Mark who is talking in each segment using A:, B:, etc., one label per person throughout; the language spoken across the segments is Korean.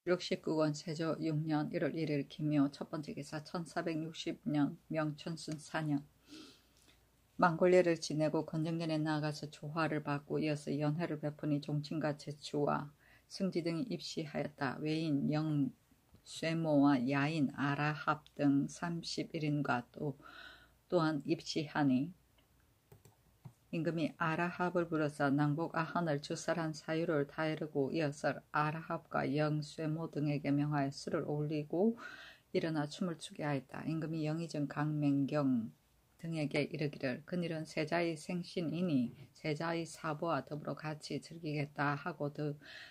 A: 기록 19권 세조 6년 1월 1일 김묘 첫번째 기사 1460년 명천순 4년 만골례를 지내고 건정전에 나아가서 조화를 받고 이어서 연회를 베푸니 종친과 제추와 승지 등이 입시하였다. 외인 영쇠모와 야인 아라합 등 31인과 또한 입시하니 임금이 아라합을 불러서 낭복 아한을 주살한 사유를 다 이르고 이어서 아라합과 영쇠모 등에게 명하여 술을 올리고 일어나 춤을 추게 하였다. 임금이 영의정 강맹경 등에게 이르기를 그늘은 세자의 생신이니 세자의 사보와 더불어 같이 즐기겠다 하고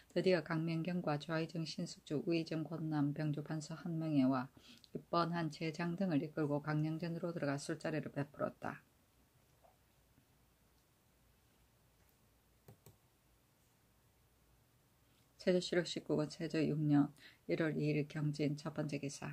A: 드디어 강맹경과 좌의정 신숙주, 우의정 권남, 병조 판서 한 명에와 뻔한 제장 등을 이끌고 강령전으로 들어가 술자리를 베풀었다. 세조실록 19권 세조 6년 1월 2일 경진 첫번째 기사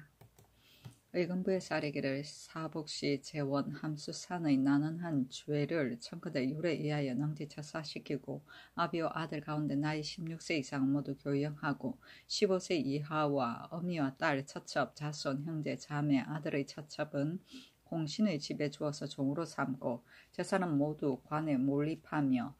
A: 의금부에서 아뢰기를 사복시 재원 함수산의 나는 한 죄를 청구대 율에 의하여 넉지 처사시키고 아비오 아들 가운데 나이 16세 이상은 모두 교영하고 15세 이하와 어미와 딸 처첩 자손 형제 자매 아들의 처첩은 공신의 집에 주어서 종으로 삼고 재산은 모두 관에 몰입하며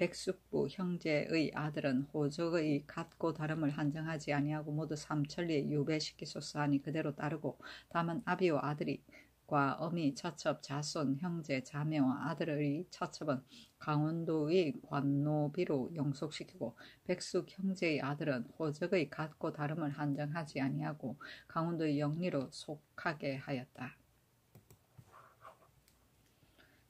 A: 백숙부 형제의 아들은 호적의 같고 다름을 한정하지 아니하고 모두 삼천리에 유배시키소서 하니 그대로 따르고 다만 아비와 아들과 어미 처첩 자손 형제 자매와 아들의 처첩은 강원도의 관노비로 영속시키고 백숙 형제의 아들은 호적의 같고 다름을 한정하지 아니하고 강원도의 영리로 속하게 하였다.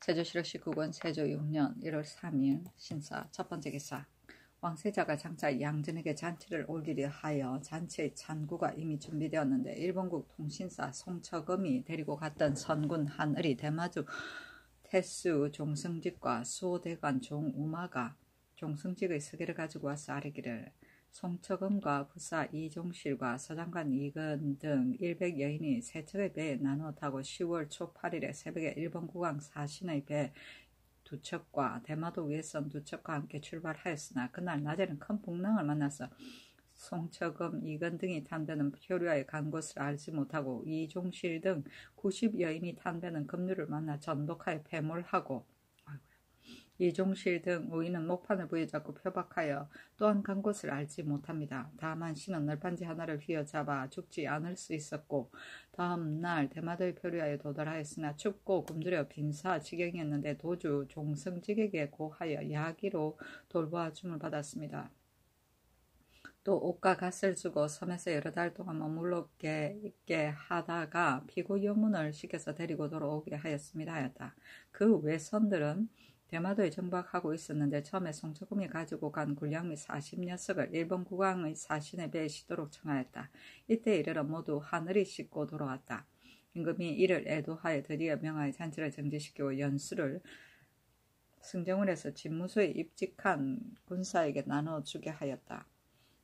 A: 세조실록 19권 세조 6년 1월 3일 신사 첫번째 기사 왕세자가 장차 양전에게 잔치를 올리려 하여 잔치의 잔구가 이미 준비되었는데 일본국 통신사 송처금이 데리고 갔던 선군 한을이 대마주 태수 종승직과 수호대관 종우마가 종승직의 서계를 가지고 와서 아뢰기를 송처금과 부사 이종실과 서장관 이근 등 100여인이 세 척의 배에 나누어 타고 10월 초 8일에 새벽에 일본 국왕 사신의 배 2척과 대마도 위에선 2척과 함께 출발하였으나 그날 낮에는 큰 풍랑을 만나서 송처금, 이근 등이 탄 배는 표류하여 간 곳을 알지 못하고 이종실 등 90여인이 탄 배는 급류를 만나 전복하여 패몰하고 이종실 등 우이는 목판을 부여잡고 표박하여 또한 간 곳을 알지 못합니다. 다만 신은 널판지 하나를 휘어잡아 죽지 않을 수 있었고 다음 날 대마도에 표류하여 도달하였으나 춥고 굶주려 빈사 지경이었는데 도주 종승직에게 고하여 야기로 돌보아줌을 받았습니다. 또 옷과 갓을 주고 섬에서 여러 달 동안 머물게 있게 하다가 피고 여문을 시켜서 데리고 돌아오게 하였습니다 하였다. 그 외선들은 대마도에 정박하고 있었는데 처음에 송처금이 가지고 간 군량 및 40녀석을 일본 국왕의 사신의 배에 싣도록 청하였다. 이때 이르러 모두 하늘이 싣고 돌아왔다. 임금이 이를 애도하여 드디어 명하여 잔치를 정지시키고 연수를 승정원에서 집무소에 입직한 군사에게 나눠주게 하였다.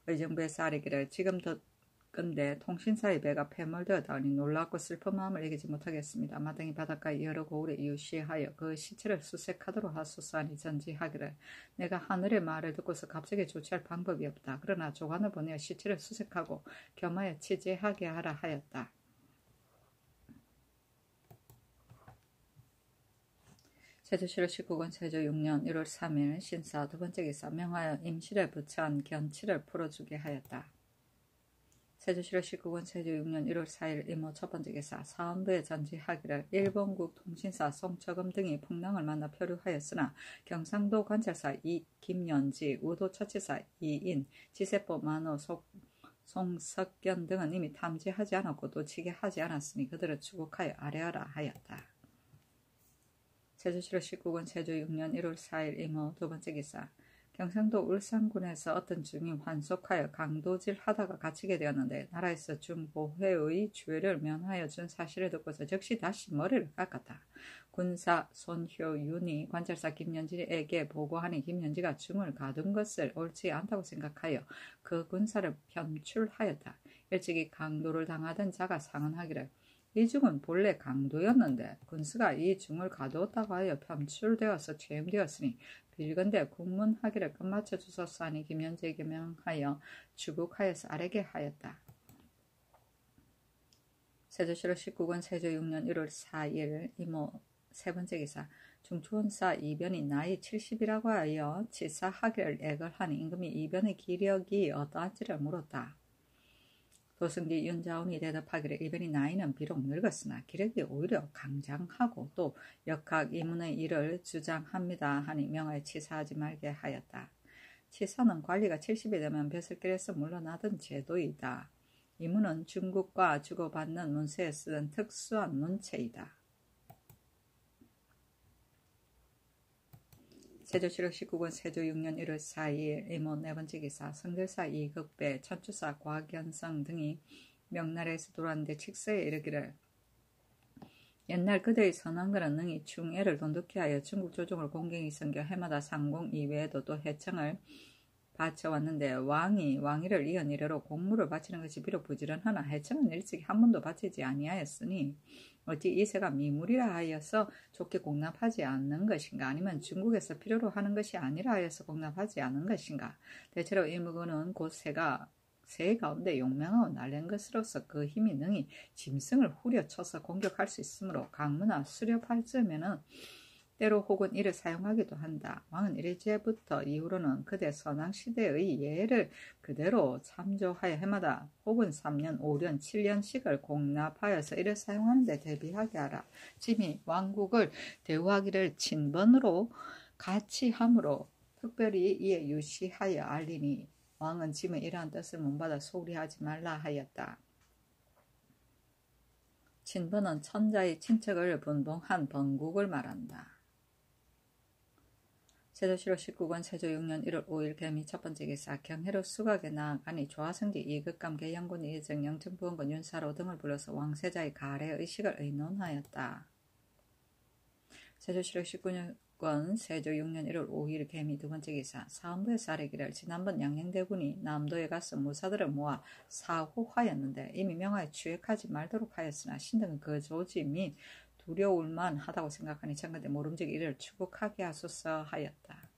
A: 의정부에서 아뢰기를 지금 근데 통신사의 배가 패몰되었다니 놀랍고 슬픈 마음을 이기지 못하겠습니다. 마땅히 바닷가에 여러 고을에 유시하여 그 시체를 수색하도록 하소서 하니 전지하기를 내가 하늘의 말을 듣고서 갑자기 조치할 방법이 없다. 그러나 조관을 보내어 시체를 수색하고 겸하여 취재하게 하라 하였다. 세조실록 19권 세조 6년 1월 3일 신사 두번째 기사 명하여 임실에 부처한 견치를 풀어주게 하였다. 세조실록 19권 세조 6년 1월 4일 이모 첫번째 기사 사헌부에 전지하기를 일본국 통신사 송처금 등이 풍랑을 만나 표류하였으나 경상도 관찰사 김연지, 우도 처치사 이인, 지세포 만호 송석견 등은 이미 탐지하지 않았고 놓치게 하지 않았으니 그들을 추국하여 아뢰어라 하였다. 세조실록 19권 세조 6년 1월 4일 이모 두번째 기사 경상도 울산군에서 어떤 중이 환속하여 강도질 하다가 갇히게 되었는데 나라에서 준 보회의 죄를 면하여 준 사실을 듣고서 즉시 다시 머리를 깎았다. 군사 손효윤이 관찰사 김연지에게 보고하니 김연지가 중을 가둔 것을 옳지 않다고 생각하여 그 군사를 편출하였다. 일찍이 강도를 당하던 자가 상언하기를 이 중은 본래 강도였는데 군수가 이 중을 가두었다고 하여 편출되어서 취임되었으니 빌건대 국문학위를 끝마쳐 주소사니 김현재 겸명하여 주국하여서 아래게 하였다. 세조실록 19권 세조 6년 1월 4일 이모 세 번째 기사 중초원사 이변이 나이 70이라고 하여 치사 학위를 애걸하니 임금이 이변의 기력이 어떠한지를 물었다. 도승지 윤자운이 대답하기를 이변이 나이는 비록 늙었으나 기력이 오히려 강장하고 또 역학 이문의 일을 주장합니다 하니 명하여 치사하지 말게 하였다. 치사는 관리가 70이 되면 벼슬길에서 물러나던 제도이다. 이문은 중국과 주고받는 문서에 쓰던 특수한 문체이다. 세조실록 19권 세조 6년 1월 4일 이모 네 번째 기사 성들사 이극배 천추사 곽연성 등이 명나라에서 돌아왔는데 칙서에 이르기를 옛날 그대의 선왕들은 능히 충애를 돈독히 하여 중국 조정을 공경히 섬겨 해마다 상공 이외에도 또 해청을 바쳐왔는데 왕위를 이은 이래로 공무를 바치는 것이 비록 부지런하나 해청은 일찍이 한 번도 바치지 아니하였으니 어찌 이세가 미물이라 하여서 좋게 공납하지 않는 것인가 아니면 중국에서 필요로 하는 것이 아니라 하여서 공납하지 않은 것인가. 대체로 이 물건은 곧 새 가운데 용맹하고 날랜 것으로서 그 힘이 능히 짐승을 후려쳐서 공격할 수 있으므로 강무나 수렵할 즈음에는 때로 혹은 이를 사용하기도 한다. 왕은 일제부터 이후로는 그대 선왕시대의 예를 그대로 참조하여 해마다 혹은 3년, 5년, 7년씩을 공납하여서 이를 사용하는 데 대비하게 하라. 짐이 왕국을 대우하기를 친번으로 같이 함으로 특별히 이에 유시하여 알리니 왕은 짐의 이러한 뜻을 문받아 소홀히 하지 말라 하였다. 친번은 천자의 친척을 분봉한 번국을 말한다. 세조실록 19권 세조 6년 1월 5일 개미 첫 번째 기사 경해로 수각에 나아가니 조화성지 이극감 계양군 이정 영천부원군 윤사로 등을 불러서 왕세자의 가래 의식을 의논하였다. 세조실록 19권 세조 6년 1월 5일 개미 두 번째 기사 사헌부에서 아뢰기를 지난번 양녕대군이 남도에 가서 무사들을 모아 사후하였는데 이미 명하에 추액하지 말도록 하였으나 신등은 그 조지 및 두려울만 하다고 생각하니 청근대 모름지기 이를 추국하게 하소서 하였다.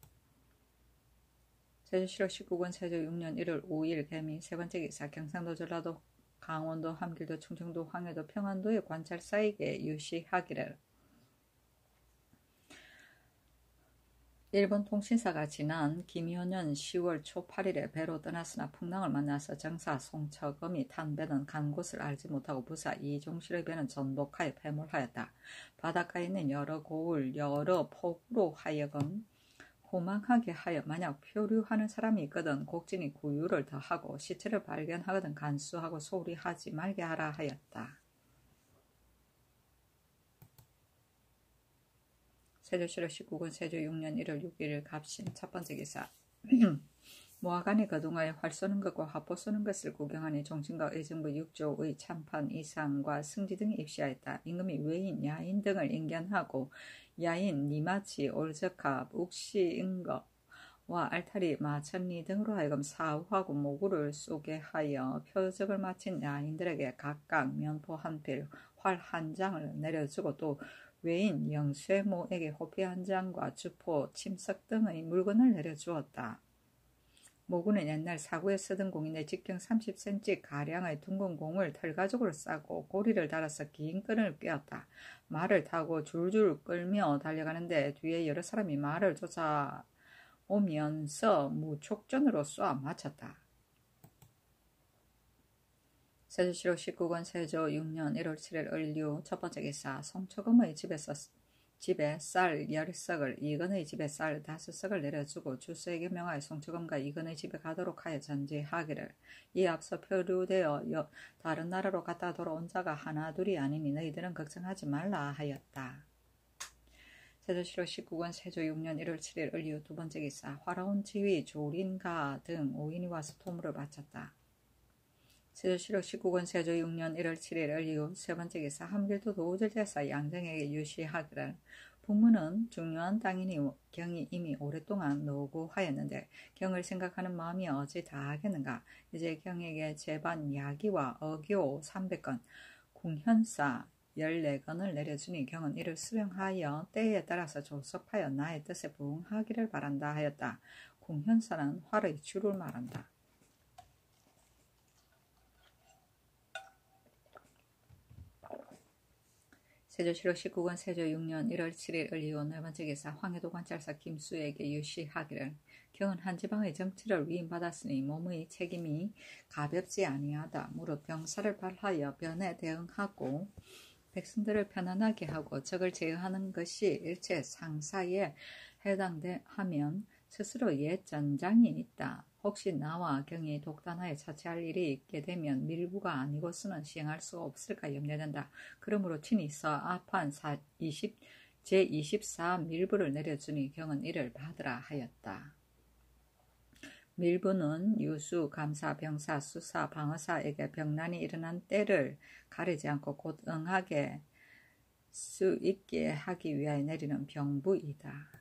A: 세조실록 19권 세조 6년 1월 5일 개미 세 번째 기사 경상도 전라도 강원도 함길도 충청도 황해도 평안도의 관찰사에게 유시하기를 일본 통신사가 지난 김효년 10월 초 8일에 배로 떠났으나 풍랑을 만나서 정사 송처금이 탄 배는 간 곳을 알지 못하고 부사 이종실의 배는 전복하여 패몰하였다. 바닷가에 있는 여러 고을 여러 폭우로 하여금 호망하게 하여 만약 표류하는 사람이 있거든 곡진이 구유를 더하고 시체를 발견하거든 간수하고 소홀히 하지 말게 하라 하였다. 세조실록 19권 세조 6년 1월 6일 갑신 첫 번째 기사 모하간이 거둥하여 활 쏘는 것과 화포 쏘는 것을 구경하니 종친과 의정부 6조의 참판 이상과 승지 등이 입시하였다. 임금이 외인, 야인 등을 인견하고 야인, 니마치, 올적합, 욱시인거와 알타리, 마천리 등으로 하여금 사후하고 모구를 쏘게 하여 표적을 마친 야인들에게 각각 면포 한 필, 활 한 장을 내려주고 또 외인 영쇠모에게 호피 한 장과 주포, 침석 등의 물건을 내려주었다. 모구는 옛날 사구에 쓰던 공인의 직경 30cm 가량의 둥근 공을 털가죽으로 싸고 고리를 달아서 긴 끈을 꿰었다. 말을 타고 줄줄 끌며 달려가는데 뒤에 여러 사람이 말을 쫓아오면서 무촉전으로 쏘아 맞췄다. 세조실록 19권 세조 6년 1월 7일 을류 첫 번째 기사 송초금의 집에 쌀 10석을 이건의 집에 쌀 5석을 내려주고 주수에게 명하여 송초금과 이건의 집에 가도록 하여 전지하기를 이 앞서 표류되어 다른 나라로 갔다 돌아온 자가 하나 둘이 아니니 너희들은 걱정하지 말라 하였다. 세조실록 19권 세조 6년 1월 7일 을류 두 번째 기사 화라온 지휘 조린가 등 5인이 와서 토물을 바쳤다. 세조실록 19권 세조 6년 1월 7일 이후 세 번째 기사 함길도 도우절제사 양정에게 유시하기를 북문은 중요한 땅이니 경이 이미 오랫동안 노고하였는데 경을 생각하는 마음이 어찌 다하겠는가. 이제 경에게 제반 야기와 어교 300건 궁현사 14건을 내려주니 경은 이를 수령하여 때에 따라서 조섭하여 나의 뜻에 부응하기를 바란다 하였다. 궁현사는 활의 줄을 말한다. 세조실록 19권 세조 6년 1월 7일 을이후 네 번째 기사 황해도 관찰사 김수에게 유시하기를 경은 한 지방의 정치를 위임받았으니 몸의 책임이 가볍지 아니하다. 무릇 병사를 발하여 변에 대응하고 백성들을 편안하게 하고 적을 제어하는 것이 일체 상사에 해당하면 스스로 옛 전장이 있다. 혹시 나와 경이 독단하여 자치할 일이 있게 되면 밀부가 아니고서는 시행할 수 없을까 염려된다. 그러므로 친히 서아판 제24 밀부를 내려주니 경은 이를 받으라 하였다. 밀부는 유수, 감사, 병사, 수사, 방어사에게 병난이 일어난 때를 가리지 않고 곧 응하게 수 있게 하기 위하여 내리는 병부이다.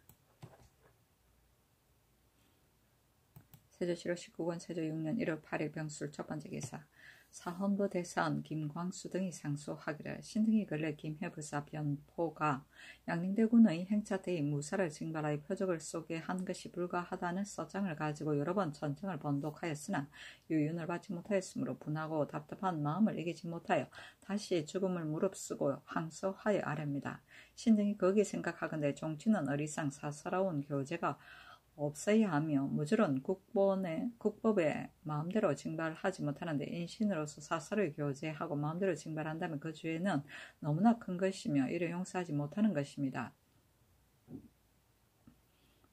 A: 세조실록 19권 세조 6년 1월 8일 병술 첫 번째 기사 사헌부 대사원 김광수 등이 상소하기를 신등이 근래 김해부사 변포가 양림대군의 행차 때의 무사를 징발하여 표적을 쏘게 한 것이 불가하다는 서장을 가지고 여러 번 전쟁을 번독하였으나 유윤을 받지 못하였으므로 분하고 답답한 마음을 이기지 못하여 다시 죽음을 무릅쓰고 항소하여 아뢰입니다. 신등이 거기 생각하건대 종친은 어리상 사사로운 교제가 없어야 하며 무조건 국법에 마음대로 징발하지 못하는데 인신으로서 사사를 교제하고 마음대로 징발한다면 그 죄는 너무나 큰 것이며 이를 용서하지 못하는 것입니다.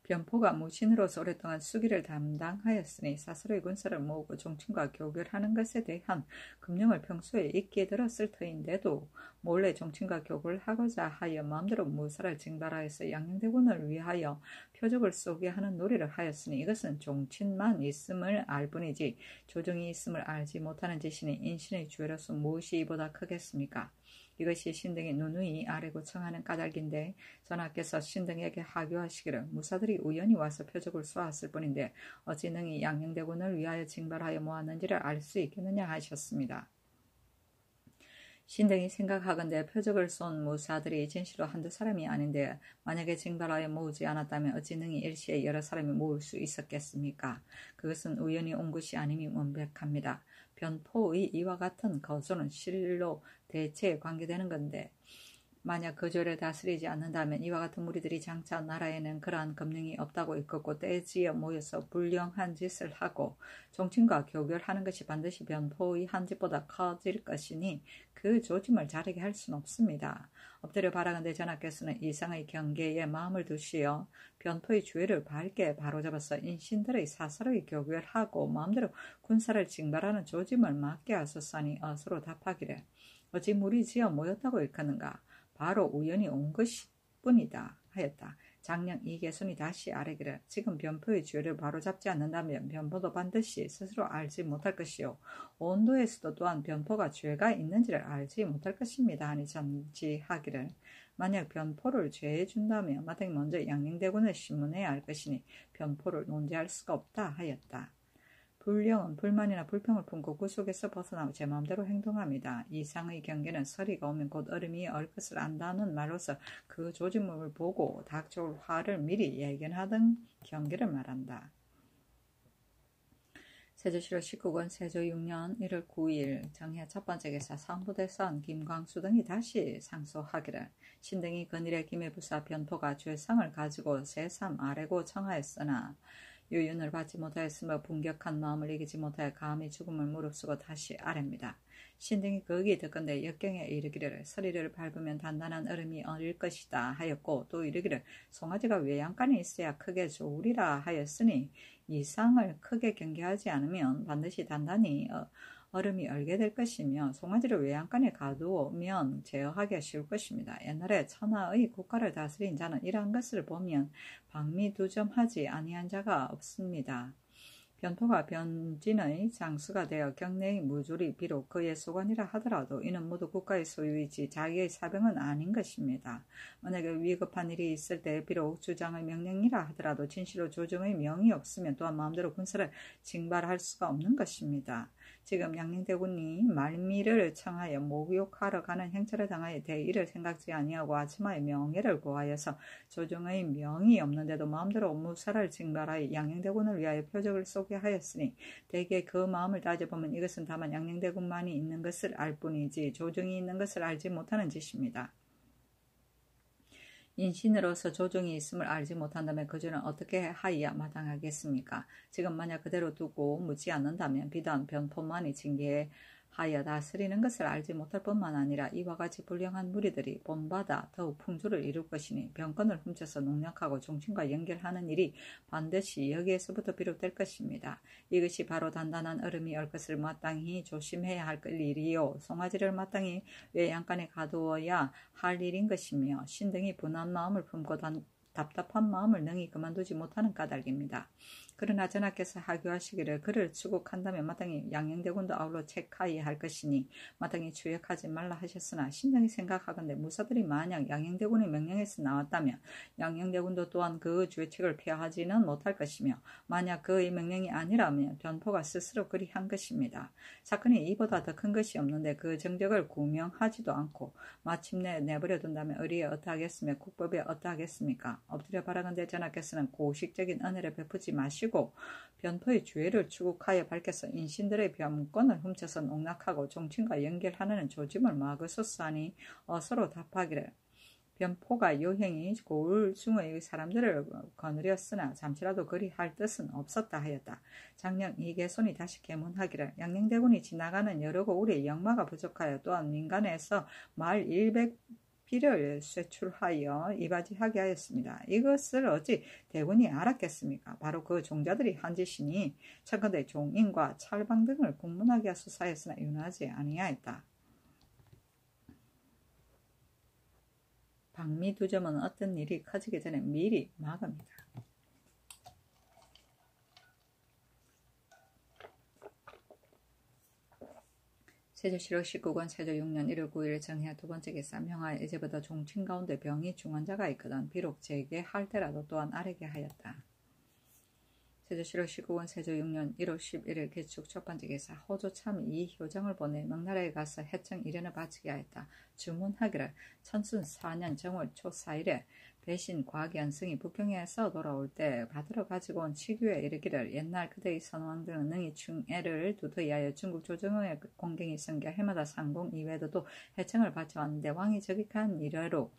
A: 변포가 무신으로서 오랫동안 수기를 담당하였으니 사사로이 군사를 모으고 종친과 교결하는 것에 대한 금령을 평소에 익게 들었을 터인데도 몰래 종친과 교결을 하고자 하여 마음대로 무사를 징발하여서 양녕대군을 위하여 표적을 쏘게 하는 놀이를 하였으니 이것은 종친만 있음을 알 뿐이지 조정이 있음을 알지 못하는 짓이니 인신의 죄로서 무엇이 이보다 크겠습니까? 이것이 신등이 누누이 아뢰고 청하는 까닭인데 전하께서 신등에게 하교하시기를 무사들이 우연히 와서 표적을 쏘았을 뿐인데 어찌 능히 양녕대군을 위하여 징발하여 모았는지를 알 수 있겠느냐 하셨습니다. 신등이 생각하건대 표적을 쏜 무사들이 진실로 한두 사람이 아닌데 만약에 징발하여 모으지 않았다면 어찌 능히 일시에 여러 사람이 모을 수 있었겠습니까? 그것은 우연히 온 것이 아님이 명백합니다. 변포의 이와 같은 거조는 실로 대체에 관계되는 건데 만약 그 죄를 다스리지 않는다면 이와 같은 무리들이 장차 나라에는 그러한 금령이 없다고 일컫고 떼지어 모여서 불령한 짓을 하고 종친과 교결하는 것이 반드시 변포의 한 짓보다 커질 것이니 그 조짐을 자르게 할 수는 없습니다. 엎드려 바라건대 전하께서는 이상의 경계에 마음을 두시어 변포의 죄를 밝게 바로잡아서 인신들의 사사로이 교결하고 마음대로 군사를 징발하는 조짐을 막게 하소서니 어서로 답하기를 어찌 무리 지어 모였다고 일컫는가? 바로 우연히 온 것이 뿐이다 하였다. 장령 이계손이 다시 아뢰기를 지금 변포의 죄를 바로잡지 않는다면 변포도 반드시 스스로 알지 못할 것이요 온도에서도 또한 변포가 죄가 있는지를 알지 못할 것입니다 하니 전지하기를 만약 변포를 죄해 준다면 마땅히 먼저 양녕대군을 신문해야 할 것이니 변포를 논지할 수가 없다 하였다. 불령은 불만이나 불평을 품고 그 속에서 벗어나고 제 마음대로 행동합니다. 이상의 경계는 서리가 오면 곧 얼음이 얼 것을 안다는 말로서 그 조짐을 보고 닥쳐올 화를 미리 예견하던 경계를 말한다. 세조실록 19권 세조 6년 1월 9일 정해 첫 번째 기사 상부대선 김광수 등이 다시 상소하기를 신등이 근일의 김해부사 변포가 죄상을 가지고 새삼 아뢰고 청하였으나 유윤을 받지 못하였으며 분격한 마음을 이기지 못하여 감히 죽음을 무릅쓰고 다시 아뢰입니다. 신등이 거기 듣건대 역경에 이르기를 서리를 밟으면 단단한 얼음이 얼릴 것이다 하였고 또 이르기를 송아지가 외양간에 있어야 크게 좋으리라 하였으니 이상을 크게 경계하지 않으면 반드시 단단히 얼음이 얼게 될 것이며 송아지를 외양간에 가두면 제어하기가 쉬울 것입니다. 옛날에 천하의 국가를 다스린 자는 이러한 것을 보면 방미두점하지 아니한 자가 없습니다. 변포가 변진의 장수가 되어 경내의 무졸이 비록 그의 소관이라 하더라도 이는 모두 국가의 소유이지 자기의 사병은 아닌 것입니다. 만약에 위급한 일이 있을 때 비록 주장의 명령이라 하더라도 진실로 조정의 명이 없으면 또한 마음대로 군사를 징발할 수가 없는 것입니다. 지금 양녕대군이 말미를 청하여 목욕하러 가는 행차를 당하여 대의를 생각지 아니하고 아침하여 명예를 구하여서 조정의 명이 없는데도 마음대로 무사를 징발하여 양녕대군을 위하여 표적을 쏘게 하였으니 대개 그 마음을 따져보면 이것은 다만 양녕대군만이 있는 것을 알 뿐이지 조정이 있는 것을 알지 못하는 짓입니다. 인신으로서 조정이 있음을 알지 못한다면 그주는 어떻게 하여야 마땅하겠습니까? 지금 만약 그대로 두고 묻지 않는다면 비단 변포만이 징계하여 다스리는 것을 알지 못할 뿐만 아니라 이와 같이 불량한 무리들이 본받아 더욱 풍조를 이룰 것이니 병건을 훔쳐서 농락하고 종친과 연결하는 일이 반드시 여기에서부터 비롯될 것입니다. 이것이 바로 단단한 얼음이 얼 것을 마땅히 조심해야 할 일이요 송아지를 마땅히 외양간에 가두어야 할 일인 것이며 신등이 분한 마음을 품고 답답한 마음을 능히 그만두지 못하는 까닭입니다. 그러나 전하께서 하교하시기를 그를 추국한다면 마땅히 양녕대군도 아울러 책하여야 할 것이니 마땅히 추역하지 말라 하셨으나 신등이 생각하건대 무사들이 만약 양녕대군의 명령에서 나왔다면 양녕대군도 또한 그 죄책을 피하지는 못할 것이며 만약 그의 명령이 아니라면 변포가 스스로 그리 한 것입니다. 사건이 이보다 더 큰 것이 없는데 그 정적을 구명하지도 않고 마침내 내버려 둔다면 의리에 어떠하겠으며 국법에 어떠하겠습니까? 엎드려 바라건대 전하께서는 고식적인 은혜를 베푸지 마시고 변포의 죄를 추국하여 밝혀서 인신들의 변권을 훔쳐서 농락하고 종친과 연결하는 조짐을 막으소서하니 어서로 답하기를 변포가 요행이 고을 중의 사람들을 거느렸으나 잠시라도 그리 할 뜻은 없었다 하였다. 장령 이계손이 다시 계문하기를 양녕대군이 지나가는 여러 고울에 역마가 부족하여 또한 민간에서 말 100비를 쇠출하여 이바지하게 하였습니다. 이것을 어찌 대군이 알았겠습니까? 바로 그 종자들이 한 짓이니 청컨대 종인과 찰방 등을 국문하게 하소서 하였으나 윤하지 아니하였다. 박미두점은 어떤 일이 커지기 전에 미리 막읍니다. 세조실록 19권 세조 6년 1월 9일 정해 두 번째 계사 명하여 이제부터 종친 가운데 병이 중한 자가 있거든 비록 재개할 때라도 또한 아뢰게 하였다. 세조실록 19권 세조 6년 1월 11일 개축 첫 번째 계사 호조참이 이 효정을 보내 명나라에 가서 해청 이련을 바치게 하였다. 주문하기를 천순 4년 정월 초 4일에 배신 과견승이 북경에서 돌아올 때 받으러 가지고 온 치규에 이르기를 옛날 그대의 선왕들은 능히 충애를 두터이하여 중국 조정의 공경이 생겨 해마다 상봉 이외에도 해청을 바쳐왔는데 왕이 적익한 이래로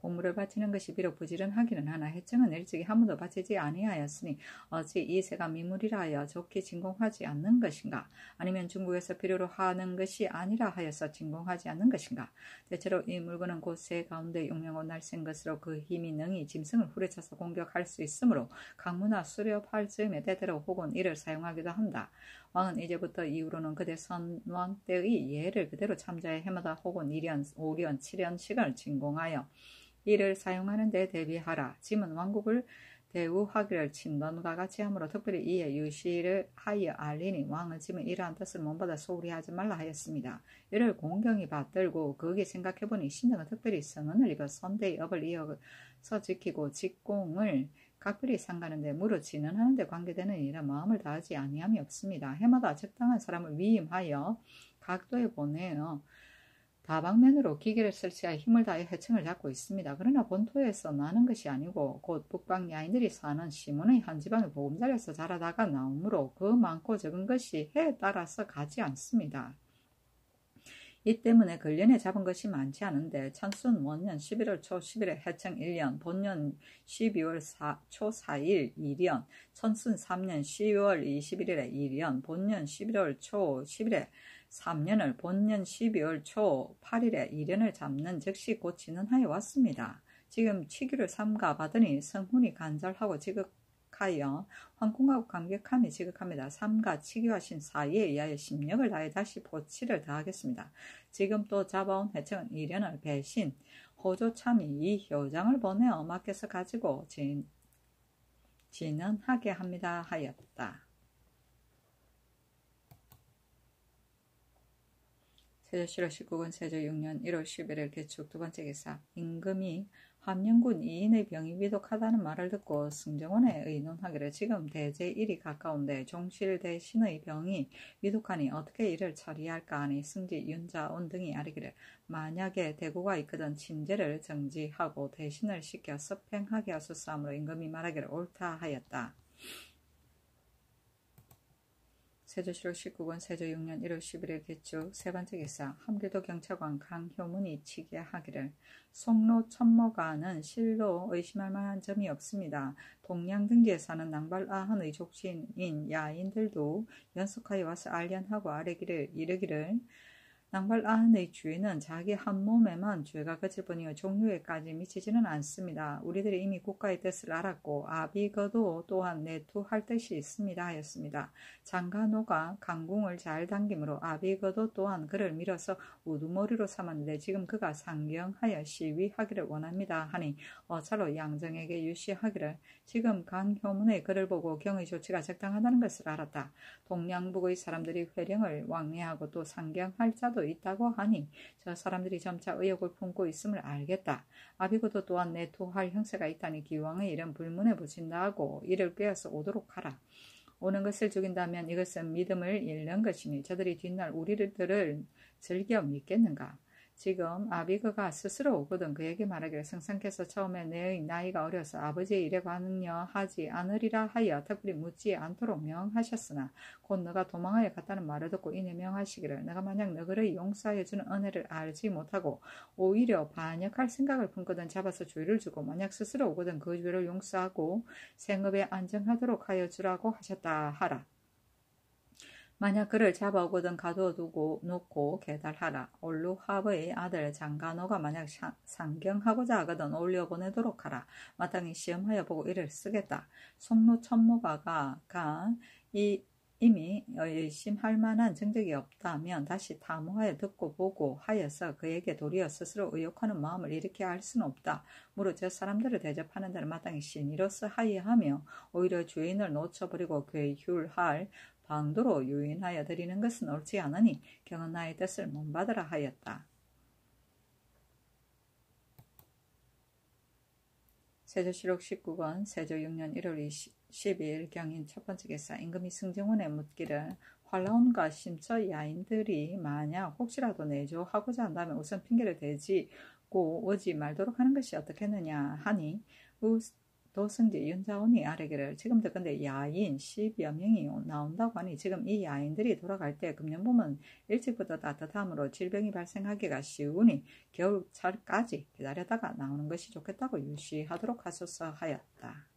A: 공물을 바치는 것이 비록 부지런하기는 하나 해청은 일찍이 한 번도 바치지 아니하였으니 어찌 이 새가 미물이라 하여 좋게 진공하지 않는 것인가? 아니면 중국에서 필요로 하는 것이 아니라 하여서 진공하지 않는 것인가? 대체로 이 물건은 곧 새 가운데 용맹고 날쌘 것으로 그 힘이 능히 짐승을 후려쳐서 공격할 수 있으므로 강무나 수렵할 즈음에 때때로 혹은 이를 사용하기도 한다. 왕은 이제부터 이후로는 그대 선왕 때의 예를 그대로 참자해 해마다 혹은 1년, 5년, 7년씩을 진공하여 이를 사용하는 데 대비하라. 짐은 왕국을 대우하기를 친론과 같이 하므로 특별히 이에 유시를 하여 알리니 왕은 짐은 이러한 뜻을 몸보다 소홀히 하지 말라 하였습니다. 이를 공경히 받들고 거기에 생각해보니 신등은 특별히 성은을 입어 선대의 업을 이어서 지키고 직공을 각별히 상가는데 무릇 진언하는 데 관계되는 일이라 마음을 다하지 아니함이 없습니다. 해마다 적당한 사람을 위임하여 각도에 보내어 다방면으로 기계를 설치하여 힘을 다해 해청을 잡고 있습니다. 그러나 본토에서 나는 것이 아니고 곧 북방 야인들이 사는 시몬의 한 지방의 보금자리에서 자라다가 나오므로 그 많고 적은 것이 해에 따라서 가지 않습니다. 이 때문에 근련에 잡은 것이 많지 않은데 천순 원년 11월 초 10일에 해청 1년, 본년 12월 초 4일 2년, 천순 3년 10월 21일에 1년, 본년 11월 초 10일에 3년을 본년 12월 초 8일에 1년을 잡는 즉시 곧 진언하여 왔습니다. 지금 치규를 삼가 받으니 성훈이 간절하고 지극하여 황궁하고 감격함이 지극합니다. 삼가 치규하신 사이에 의하여 심력을 다해 다시 보치를 다하겠습니다. 지금 또 잡아온 해청은 1년을 배신 호조참이 이 효장을 보내어 맡겨서 가지고 진언하게 합니다 하였다. 세조실록 19권 세조 6년 1월 11일 개축 두 번째 기사 임금이 함영군 2인의 병이 위독하다는 말을 듣고 승정원에 의논하기를 지금 대제일이 가까운데 종실 대신의 병이 위독하니 어떻게 이를 처리할까 하니 승지, 윤자온 등이 아뢰기를 만약에 대구가 있거든 친제를 정지하고 대신을 시켜 섭행하게 하소서하므로 임금이 말하기를 옳다 하였다. 세조실록 19권 세조 6년 1월 11일 개축 세 번째 기사 함길도 경찰관 강효문이 치게 하기를 송로 천모가는 실로 의심할 만한 점이 없습니다. 동양 등지에 사는 낭발아흔의 족신인 야인들도 연속하여 와서 알련하고 이르기를 낭발아흔의 주인은 자기 한 몸에만 죄가 그칠 뿐이요 종류에까지 미치지는 않습니다. 우리들이 이미 국가의 뜻을 알았고 아비거도 또한 내투할 뜻이 있습니다 하였습니다. 장간호가 강궁을 잘 당김으로 아비거도 또한 그를 밀어서 우두머리로 삼았는데 지금 그가 상경하여 시위하기를 원합니다 하니 어차로 양정에게 유시하기를 지금 강효문의 글을 보고 경의 조치가 적당하다는 것을 알았다. 동양북의 사람들이 회령을 왕래하고 또 상경할 자도 있다고 하니 저 사람들이 점차 의욕을 품고 있음을 알겠다. 아비고도 또한 내토할 형세가 있다니 기왕의 일은 불문에 붙인다 하고 이를 빼앗아 오도록 하라. 오는 것을 죽인다면 이것은 믿음을 잃는 것이니 저들이 뒷날 우리들을 즐겨 믿겠는가. 지금 아비그가 스스로 오거든 그에게 말하기를 성상께서 처음에 내 나이가 어려서 아버지의 일에 관여하지 않으리라 하여 특별히 묻지 않도록 명하셨으나 곧 너가 도망하여 갔다는 말을 듣고 이내 명하시기를 내가 만약 너를 용서해주는 은혜를 알지 못하고 오히려 반역할 생각을 품거든 잡아서 죄를 주고 만약 스스로 오거든 그 죄를 용서하고 생업에 안정하도록 하여 주라고 하셨다 하라. 만약 그를 잡아오거든 가둬두고 놓고 계달하라. 올루합의 아들 장간호가 만약 상경하고자 하거든 올려보내도록 하라. 마땅히 시험하여 보고 이를 쓰겠다. 송로 천모가가 이미 의심할 만한 증적이 없다면 다시 탐호하여 듣고 보고 하여서 그에게 도리어 스스로 의욕하는 마음을 일으켜 할 수는 없다. 무릇 저 사람들을 대접하는 데는 마땅히 신이로서 하여하며 오히려 주인을 놓쳐버리고 괴휼할 방도로 유인하여 드리는 것은 옳지 않으니 경은 나의 뜻을 못받으라 하였다. 세조실록 19권 세조 6년 1월 12일 경인 첫 번째 기사 임금이 승정원에 묻기를 활라온과 심처 야인들이 만약 혹시라도 내조하고자 한다면 우선 핑계를 대지고 오지 말도록 하는 것이 어떻겠느냐 하니 도승지 윤자온이 아뢰기를 지금도 근데 야인 10여 명이 나온다고 하니 지금 이 야인들이 돌아갈 때 금년봄은 일찍부터 따뜻함으로 질병이 발생하기가 쉬우니 겨울철까지 기다렸다가 나오는 것이 좋겠다고 유시하도록 하소서 하였다.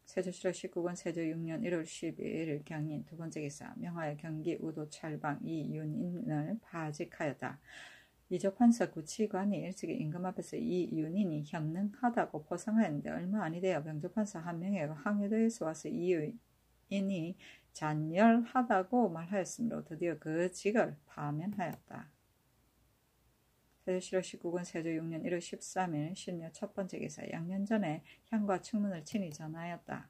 A: 세조실록 19권 세조 6년 1월 12일 경인 두 번째 기사 명하여 경기 우도 찰방 이윤인을 파직하였다. 이조판서 구치관이 일찍이 임금 앞에서 이 윤인이 현능하다고 포상하였는데 얼마 아니 되어 병조판서 한 명의 항해도에서 와서 이 윤인이 잔열하다고 말하였으므로 드디어 그 직을 파면하였다. 세조실록 19권 세조 6년 1월 13일 신묘 첫 번째 기사 양년 전에 향과 충문을 친히 전하였다.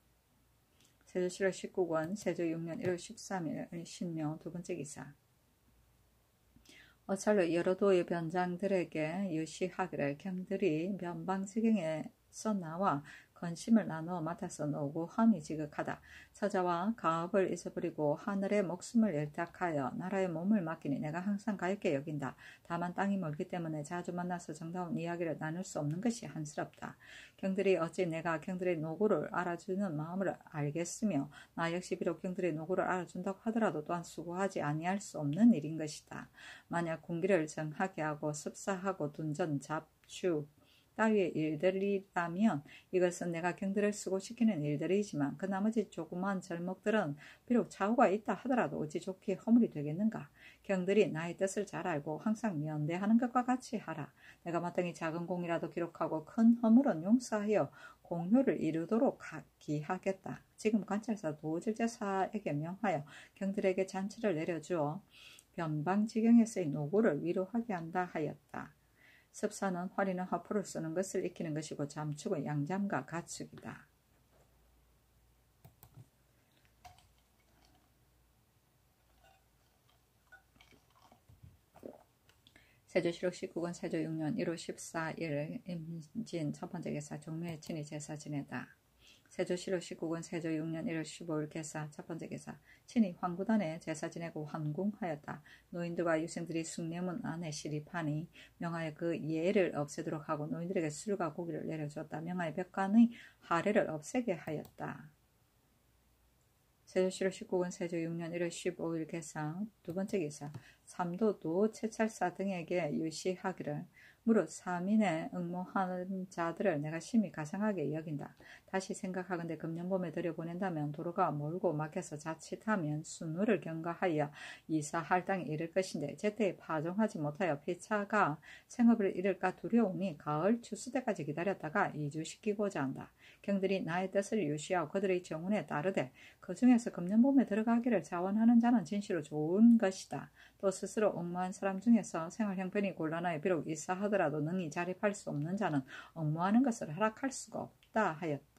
A: 세조실록 19권 세조 6년 1월 13일 신묘 두 번째 기사 어찰로 여러 도의 변장들에게 유시하기를 경들이 변방지경에서 나와 건심을 나누어 맡아서 노고함이 지극하다. 처자와 가업을 잊어버리고 하늘의 목숨을 일탁하여 나라의 몸을 맡기니 내가 항상 가엾게 여긴다. 다만 땅이 멀기 때문에 자주 만나서 정다운 이야기를 나눌 수 없는 것이 한스럽다. 경들이 어찌 내가 경들의 노고를 알아주는 마음을 알겠으며 나 역시 비록 경들의 노고를 알아준다고 하더라도 또한 수고하지 아니할 수 없는 일인 것이다. 만약 군기를 정하게 하고 습사하고 둔전 잡추 따위의 일들이라면 이것은 내가 경들을 수고시키는 일들이지만 그 나머지 조그만 절목들은 비록 좌우가 있다 하더라도 어찌 좋게 허물이 되겠는가. 경들이 나의 뜻을 잘 알고 항상 면대하는 것과 같이 하라. 내가 마땅히 작은 공이라도 기록하고 큰 허물은 용서하여 공효를 이루도록 기하겠다. 지금 관찰사 도질제사에게 명하여 경들에게 잔치를 내려주어 변방지경에서의 노고를 위로하게 한다 하였다. 습사는 활이나 화포를 쓰는 것을 익히는 것이고 잠축은 양잠과 가축이다. 세조실록 19권 세조 6년 1월 14일 임진 첫 번째 개사 종묘에 친히 제사 지내다. 세조실록 19권 세조 6년 1월 15일 개사 첫 번째 개사 친히 황구단에 제사 지내고 환궁하였다. 노인들과 유생들이 숭례문 안에 시립하니 명하여 그 예를 없애도록 하고 노인들에게 술과 고기를 내려줬다. 명하여 벽관의 하례를 없애게 하였다. 세조실록 19권 세조 6년 1월 15일 개사 두 번째 기사 삼도도 채찰사 등에게 유시하기를 무릇 사민에 응모하는 자들을 내가 심히 가상하게 여긴다. 다시 생각하건대 금년봄에 들여보낸다면 도로가 멀고 막혀서 자칫하면 순우를 경과하여 이사할 땅에 이를 것인데 제때에 파종하지 못하여 폐차가 생업을 잃을까 두려우니 가을 추수 때까지 기다렸다가 이주시키고자 한다. 경들이 나의 뜻을 유시하고 그들의 정운에 따르되 그 중에서 금년봄에 들어가기를 자원하는 자는 진실로 좋은 것이다. 또 스스로 업무한 사람 중에서 생활 형편이 곤란하여 비록 이사하더라도 능히 자립할 수 없는 자는 업무하는 것을 허락할 수가 없다 하였다.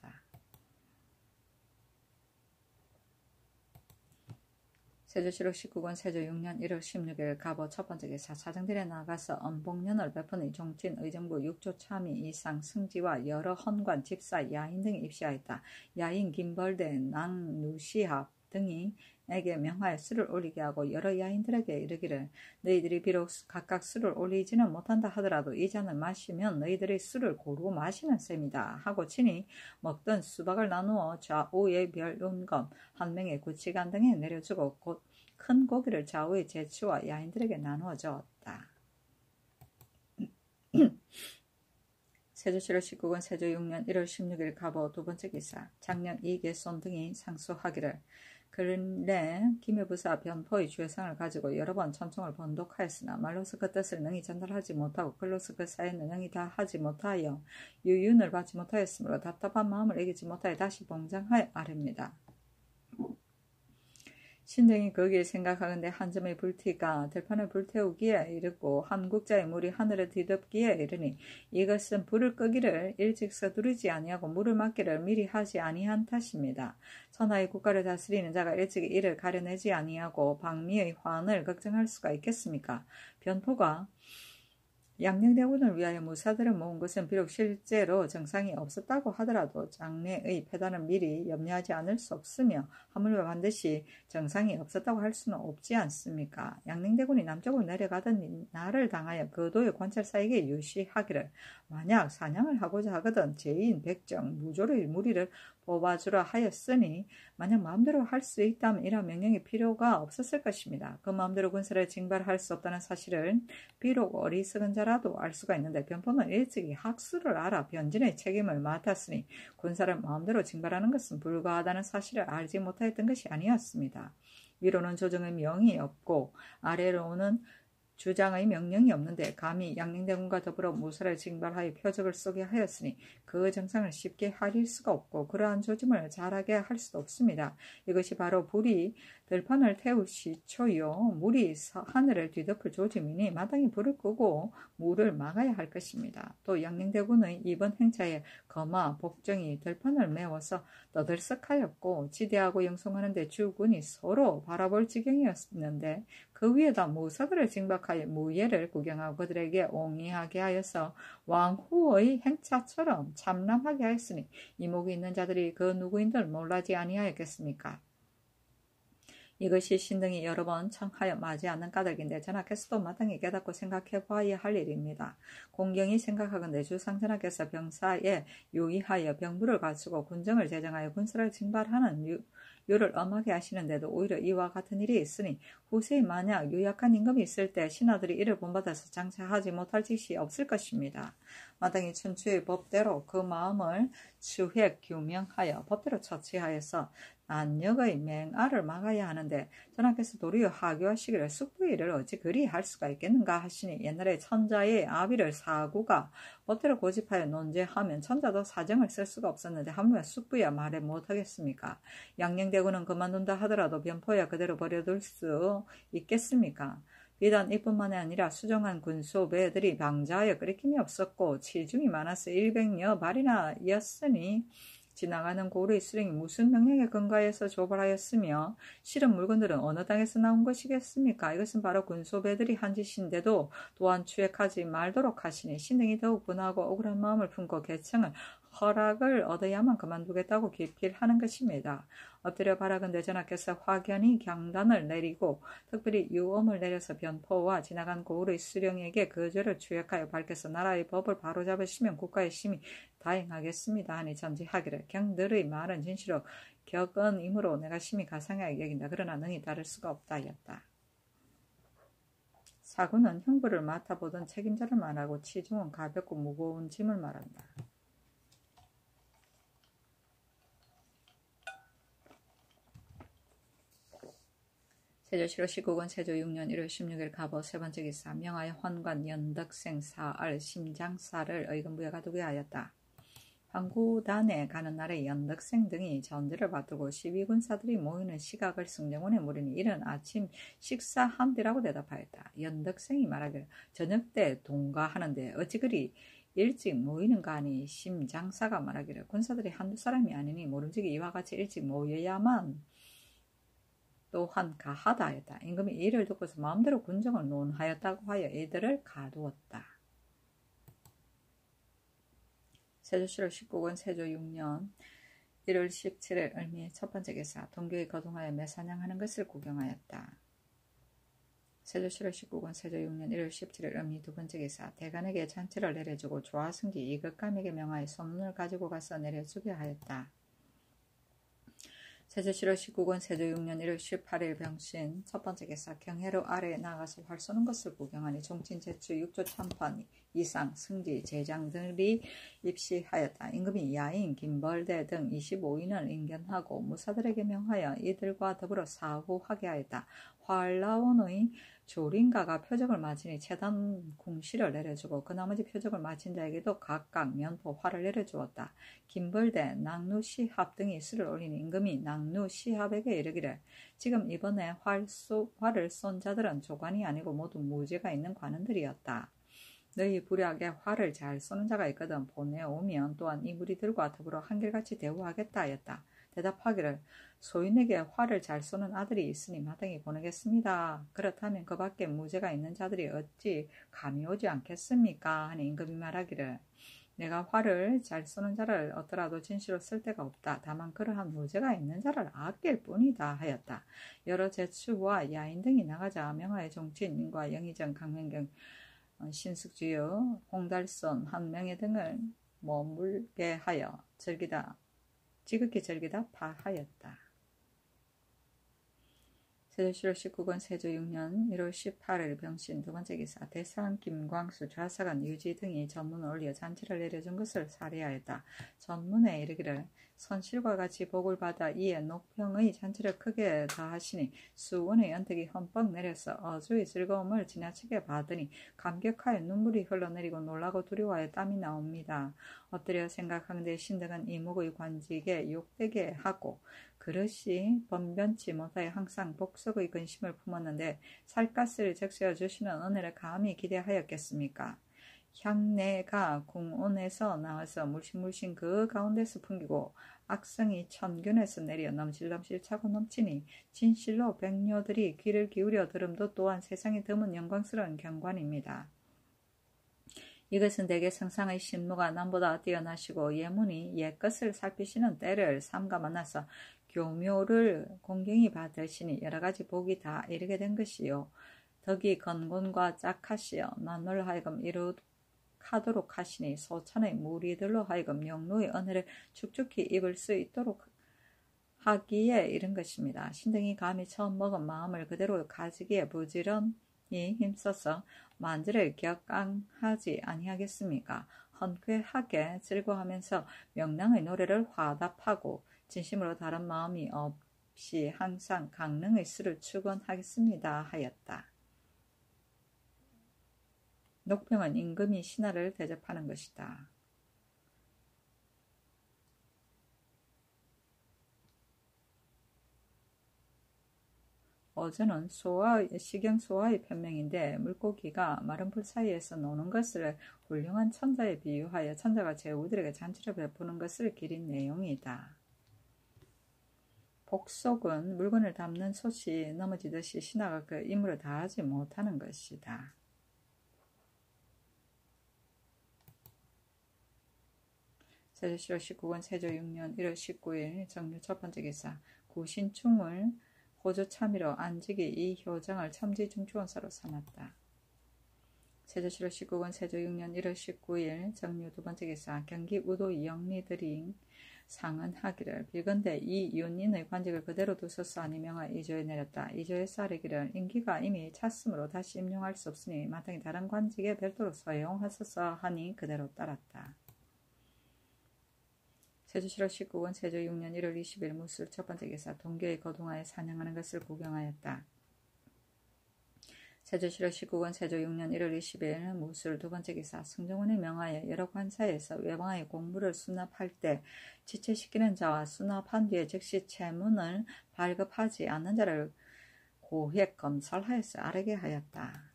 A: 세조실록 19권 세조 6년 1월 16일 갑오 첫 번째 기사 사정들에 나가서 언복년을 베푸니 종친 의정부 6조 참의 이상 승지와 여러 헌관 집사 야인 등이 입시하였다. 야인 김벌대 낭누시합 등이 에게 명하여 술을 올리게 하고 여러 야인들에게 이르기를 너희들이 비록 각각 술을 올리지는 못한다 하더라도 이 잔을 마시면 너희들이 술을 고르고 마시는 셈이다 하고 친히 먹던 수박을 나누어 좌우의 별운검 한 명의 구치관 등에 내려주고 곧 큰 고기를 좌우의 제추와 야인들에게 나누어 주었다. 세조실록 19권 세조 6년 1월 16일 갑오 두 번째 기사 장령 이계손 등이 상소하기를 근래 김해부사 변포의 죄상을 가지고 여러 번 천총을 번독하였으나 말로서 그 뜻을 능히 전달하지 못하고 글로서 그 사연을 능히 다 하지 못하여 유윤을 받지 못하였으므로 답답한 마음을 이기지 못하여 다시 봉장하여 아뢰입니다. 신등이 거기에 생각하건대 한 점의 불티가 들판을 불태우기에 이르고 한 국자의 물이 하늘에 뒤덮기에 이르니 이것은 불을 끄기를 일찍 서두르지 아니하고 물을 막기를 미리 하지 아니한 탓입니다. 천하의 국가를 다스리는 자가 일찍 이를 가려내지 아니하고 방미의 환을 걱정할 수가 있겠습니까? 변포가 양녕대군을 위하여 무사들을 모은 것은 비록 실제로 정상이 없었다고 하더라도 장래의 패단은 미리 염려하지 않을 수 없으며 하물며 반드시 정상이 없었다고 할 수는 없지 않습니까? 양녕대군이 남쪽으로 내려가던 날을 당하여 그 도의 관찰사에게 유시하기를 만약 사냥을 하고자 하거든 제인, 백정, 무조의 무리를 뽑아주라 하였으니 만약 마음대로 할 수 있다면 이런 명령이 필요가 없었을 것입니다. 그 마음대로 군사를 징발할 수 없다는 사실을 비록 어리석은 자라도 알 수가 있는데 변포는 일찍이 학수를 알아 변진의 책임을 맡았으니 군사를 마음대로 징발하는 것은 불가하다는 사실을 알지 못하였던 것이 아니었습니다. 위로는 조정의 명이 없고 아래로는 주장의 명령이 없는데 감히 양녕대군과 더불어 무사를 징발하여 표적을 쏘게 하였으니 그 정상을 쉽게 하릴 수가 없고 그러한 조짐을 잘하게 할 수도 없습니다. 이것이 바로 불이 들판을 태울 시초요 물이 하늘을 뒤덮을 조짐이니 마땅히 불을 끄고 물을 막아야 할 것입니다. 또 양녕대군의 이번 행차에 거마, 복정이 들판을 메워서 떠들썩하였고 지대하고 영송하는데 주군이 서로 바라볼 지경이었는데 그 위에다 무사들을 징박하여 무예를 구경하고 그들에게 옹이하게 하여서 왕후의 행차처럼 참람하게 하였으니 이목이 있는 자들이 그 누구인들 몰라지 아니하였겠습니까? 이것이 신등이 여러 번 청하여 맞지 않는 까닭인데 전하께서도 마땅히 깨닫고 생각해 보아야 할 일입니다. 공경이 생각하건대 주상전하께서 병사에 유의하여 병부를 갖추고 군정을 제정하여 군사를 징발하는 요를 엄하게 하시는데도 오히려 이와 같은 일이 있으니 후세에 만약 유약한 임금이 있을 때 신하들이 이를 본받아서 장차하지 못할 짓이 없을 것입니다. 마땅히 춘추의 법대로 그 마음을 추획 규명하여 법대로 처치하여서 난역의 맹아를 막아야 하는데 전하께서 도리어 하교하시기를 숙부의 일을 어찌 그리 할 수가 있겠는가 하시니 옛날에 천자의 아비를 사구가 법대로 고집하여 논제하면 천자도 사정을 쓸 수가 없었는데 하물며 숙부야 말해 못하겠습니까? 양녕대군은 그만둔다 하더라도 변포야 그대로 버려둘 수 있겠습니까? 비단 이뿐만이 아니라 수정한 군수 배들이 방자하여 끓이킴이 없었고 치중이 많아서 100여 발이나 였으니 지나가는 고을의 수령이 무슨 명령에 근거하여서 조벌하였으며 실은 물건들은 어느 땅에서 나온 것이겠습니까? 이것은 바로 군소배들이 한 짓인데도 또한 추액하지 말도록 하시니 신등이 더욱 분하고 억울한 마음을 품고 계청을 허락을 얻어야만 그만두겠다고 기필하는 것입니다. 엎드려 바라건대 전하께서 확연히 경단을 내리고 특별히 유엄을 내려서 변포와 지나간 고을의 수령에게 그 죄를 추액하여 밝혀서 나라의 법을 바로잡으시면 국가의 심히 다행하겠습니다 하니 전지하기를 경들의 말은 진실로 격언이므로 내가 심히 가상하게 여긴다. 그러나 능히 따를 수가 없다 하였다. 사구는 형부를 맡아보던 책임자를 말하고 치중은 가볍고 무거운 짐을 말한다. 세조 7월 19권 세조 6년 1월 16일 갑오 세 번째 기사 명하여 환관 연덕생 사알 심장사를 의금부에 가두게 하였다. 황구단에 가는 날에 연덕생 등이 전제를 받들고 12군사들이 모이는 시각을 승정원에 물으니 이른 아침 식사한 뒤라고 대답하였다. 연덕생이 말하기를 저녁 때 동가하는데 어찌 그리 일찍 모이는가 하니 심장사가 말하기를 군사들이 한두 사람이 아니니 모름지기 이와 같이 일찍 모여야만 또한 가하다 하였다. 임금이 이를 듣고서 마음대로 군정을 논하였다고 하여 이들을 가두었다. 세조 7월 19권 세조 6년 1월 17일 을미의 첫 번째 기사 동교에 거동하여 매사냥하는 것을 구경하였다. 세조 7월 19권 세조 6년 1월 17일 을미 두 번째 기사 대간에게 잔치를 내려주고 조하승지 이극감에게 명하여 소문을 가지고 가서 내려주게 하였다. 세조 7월 19권 세조 6년 1월 18일 병신 첫 번째 기사 경회로 아래에 나가서 활 쏘는 것을 구경하니 종친 제추 6조 천판 이상 승지 제장들이 입시하였다. 임금이 야인 김벌대 등 25인을 인견하고 무사들에게 명하여 이들과 더불어 사후하게 하였다. 활라원의 조린가가 표적을 마치니 채단 궁시를 내려주고 그 나머지 표적을 마친 자에게도 각각 면포 활을 내려주었다. 김벌대, 낙누시합 등이 수를 올리니 임금이 낙누시합에게 이르기를 지금 이번에 활을 쏜 자들은 조관이 아니고 모두 무죄가 있는 관원들이었다. 너희 부략에 활을 잘 쏘는 자가 있거든 보내오면 또한 이 무리들과 더불어 한결같이 대우하겠다 하였다. 대답하기를 소인에게 활을 잘 쏘는 아들이 있으니 마땅히 보내겠습니다. 그렇다면 그 밖에 무죄가 있는 자들이 어찌 감이 오지 않겠습니까? 하니 임금이 말하기를 내가 활을 잘 쏘는 자를 얻더라도 진실로 쓸 데가 없다. 다만 그러한 무죄가 있는 자를 아낄 뿐이다 하였다. 여러 제추와 야인 등이 나가자 명하의 종친과 영의정 강명경 신숙주여 홍달선 한명회 등을 머물게 하여 지극히 즐기다 파하였다. 세조 7월 19권 세조 6년 1월 18일 병신 두 번째 기사 대상 김광수 좌사관 유지 등이 전문을 올려 잔치를 내려준 것을 사례하였다. 전문에 이르기를 선실과 같이 복을 받아 이에 녹평의 잔치를 크게 다하시니 수원의 연택이 흠뻑 내려서 어주의 즐거움을 지나치게 받으니 감격하여 눈물이 흘러내리고 놀라고 두려워하여 땀이 나옵니다. 엎드려 생각하는데 신등은 이목의 관직에 욕되게 하고 그릇이 번변치 못하여 항상 복석의 근심을 품었는데 살갗을 적셔 주시는 은혜를 감히 기대하였겠습니까? 향내가 궁온에서 나와서 물씬물씬 그 가운데서 풍기고 악성이 천균에서 내려 넘실넘실 차고 넘치니 진실로 백녀들이 귀를 기울여 들음도 또한 세상에 드문 영광스러운 경관입니다. 이것은 대개 성상의 신무가 남보다 뛰어나시고 예문이 옛것을 살피시는 때를 삼가 만나서 교묘를 공경히 받으시니 여러가지 복이 다 이르게 된 것이요. 덕이 건곤과 짝하시어 난놀 하여금 이룩하도록 하시니 소천의 무리들로 하여금 영로의 은혜를 축축히 입을 수 있도록 하기에 이른 것입니다. 신등이 감히 처음 먹은 마음을 그대로 가지기에 부지런히 힘써서 만지를 격앙하지 아니하겠습니까? 헌쾌하게 즐거워하면서 명랑의 노래를 화답하고 진심으로 다른 마음이 없이 항상 강릉의 수를 축원하겠습니다 하였다. 녹평은 임금이 신하를 대접하는 것이다. 어조는 식용 소화의 편명인데 물고기가 마른 불 사이에서 노는 것을 훌륭한 천자에 비유하여 천자가 제후들에게 잔치를 베푸는 것을 기린 내용이다. 복속은 물건을 담는 솥이 넘어지듯이 신하가 그 임무를 다하지 못하는 것이다. 세조실록 19권 세조 6년 1월 19일 정유 첫 번째 기사 구신충을 호조 참의로 안직이 이 효정을 첨지중추원사로 삼았다. 세조실록 19권 세조 6년 1월 19일 정유 두 번째 기사 경기 우도 영리들이 상언하기를 빌건대 이 윤인의 관직을 그대로 두소서 하니 명하 이조에 내렸다. 이조에서 아뢰기를 임기가 이미 찼으므로 다시 임용할 수 없으니 마땅히 다른 관직에 별도로 서용하소서 하니 그대로 따랐다. 세조실록 19권 세조 6년 1월 20일 무술 첫 번째 기사 동교의 거동하에 사냥하는 것을 구경하였다. 세조실록 19권 세조 6년 1월 20일 무술 두 번째 기사 승정원의 명하에 여러 관사에서 외방의 공물을 수납할 때 지체시키는 자와 수납한 뒤에 즉시 채문을 발급하지 않는 자를 고획 검찰하여서 아뢰게 하였다.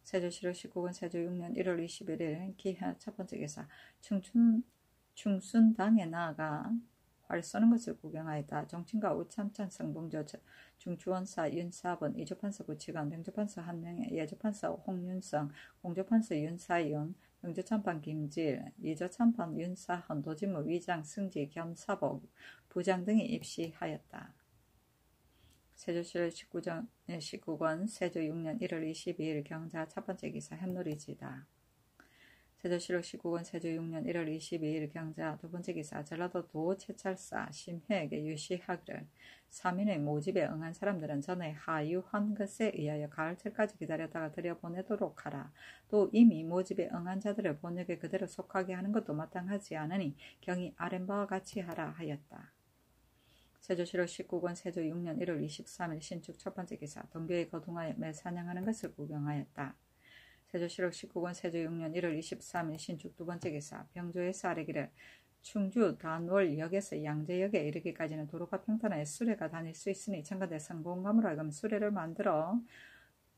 A: 세조실록 19권 세조 6년 1월 21일 기하 첫 번째 기사 충순당에 나아가 활 쏘는 것을 구경하였다. 정친과 우참찬 성봉조 중추원사 윤사본 이조판서 부치관 명조판서 한명애 예조판서 홍윤성 공조판서 윤사윤 명조참판 김질 이조참판 윤사헌 도지무 위장 승지 겸사복 부장 등이 입시하였다. 세조실록 19권 세조 6년 1월 22일 경자 첫 번째 기사 햄놀이지다. 세조실록 19권 세조 6년 1월 22일 경자 두 번째 기사 전라도 도채찰사 심회에게 유시하기를 사민의 모집에 응한 사람들은 전에 하유한 것에 의하여 가을철까지 기다렸다가 들여보내도록 하라. 또 이미 모집에 응한 자들을 본역에 그대로 속하게 하는 것도 마땅하지 않으니 경이 아랫바와 같이 하라 하였다. 세조실록 19권 세조 6년 1월 23일 신축 첫 번째 기사 동교에 거동하여 매 사냥하는 것을 구경하였다. 세조실록 19권 세조 6년 1월 23일 신축 두 번째 기사 병조에서 아뢰기를 충주 단월역에서 양재역에 이르기까지는 도로가 평탄하여 수레가 다닐 수 있으니 청가대 성공감으로 하여금 수레를 만들어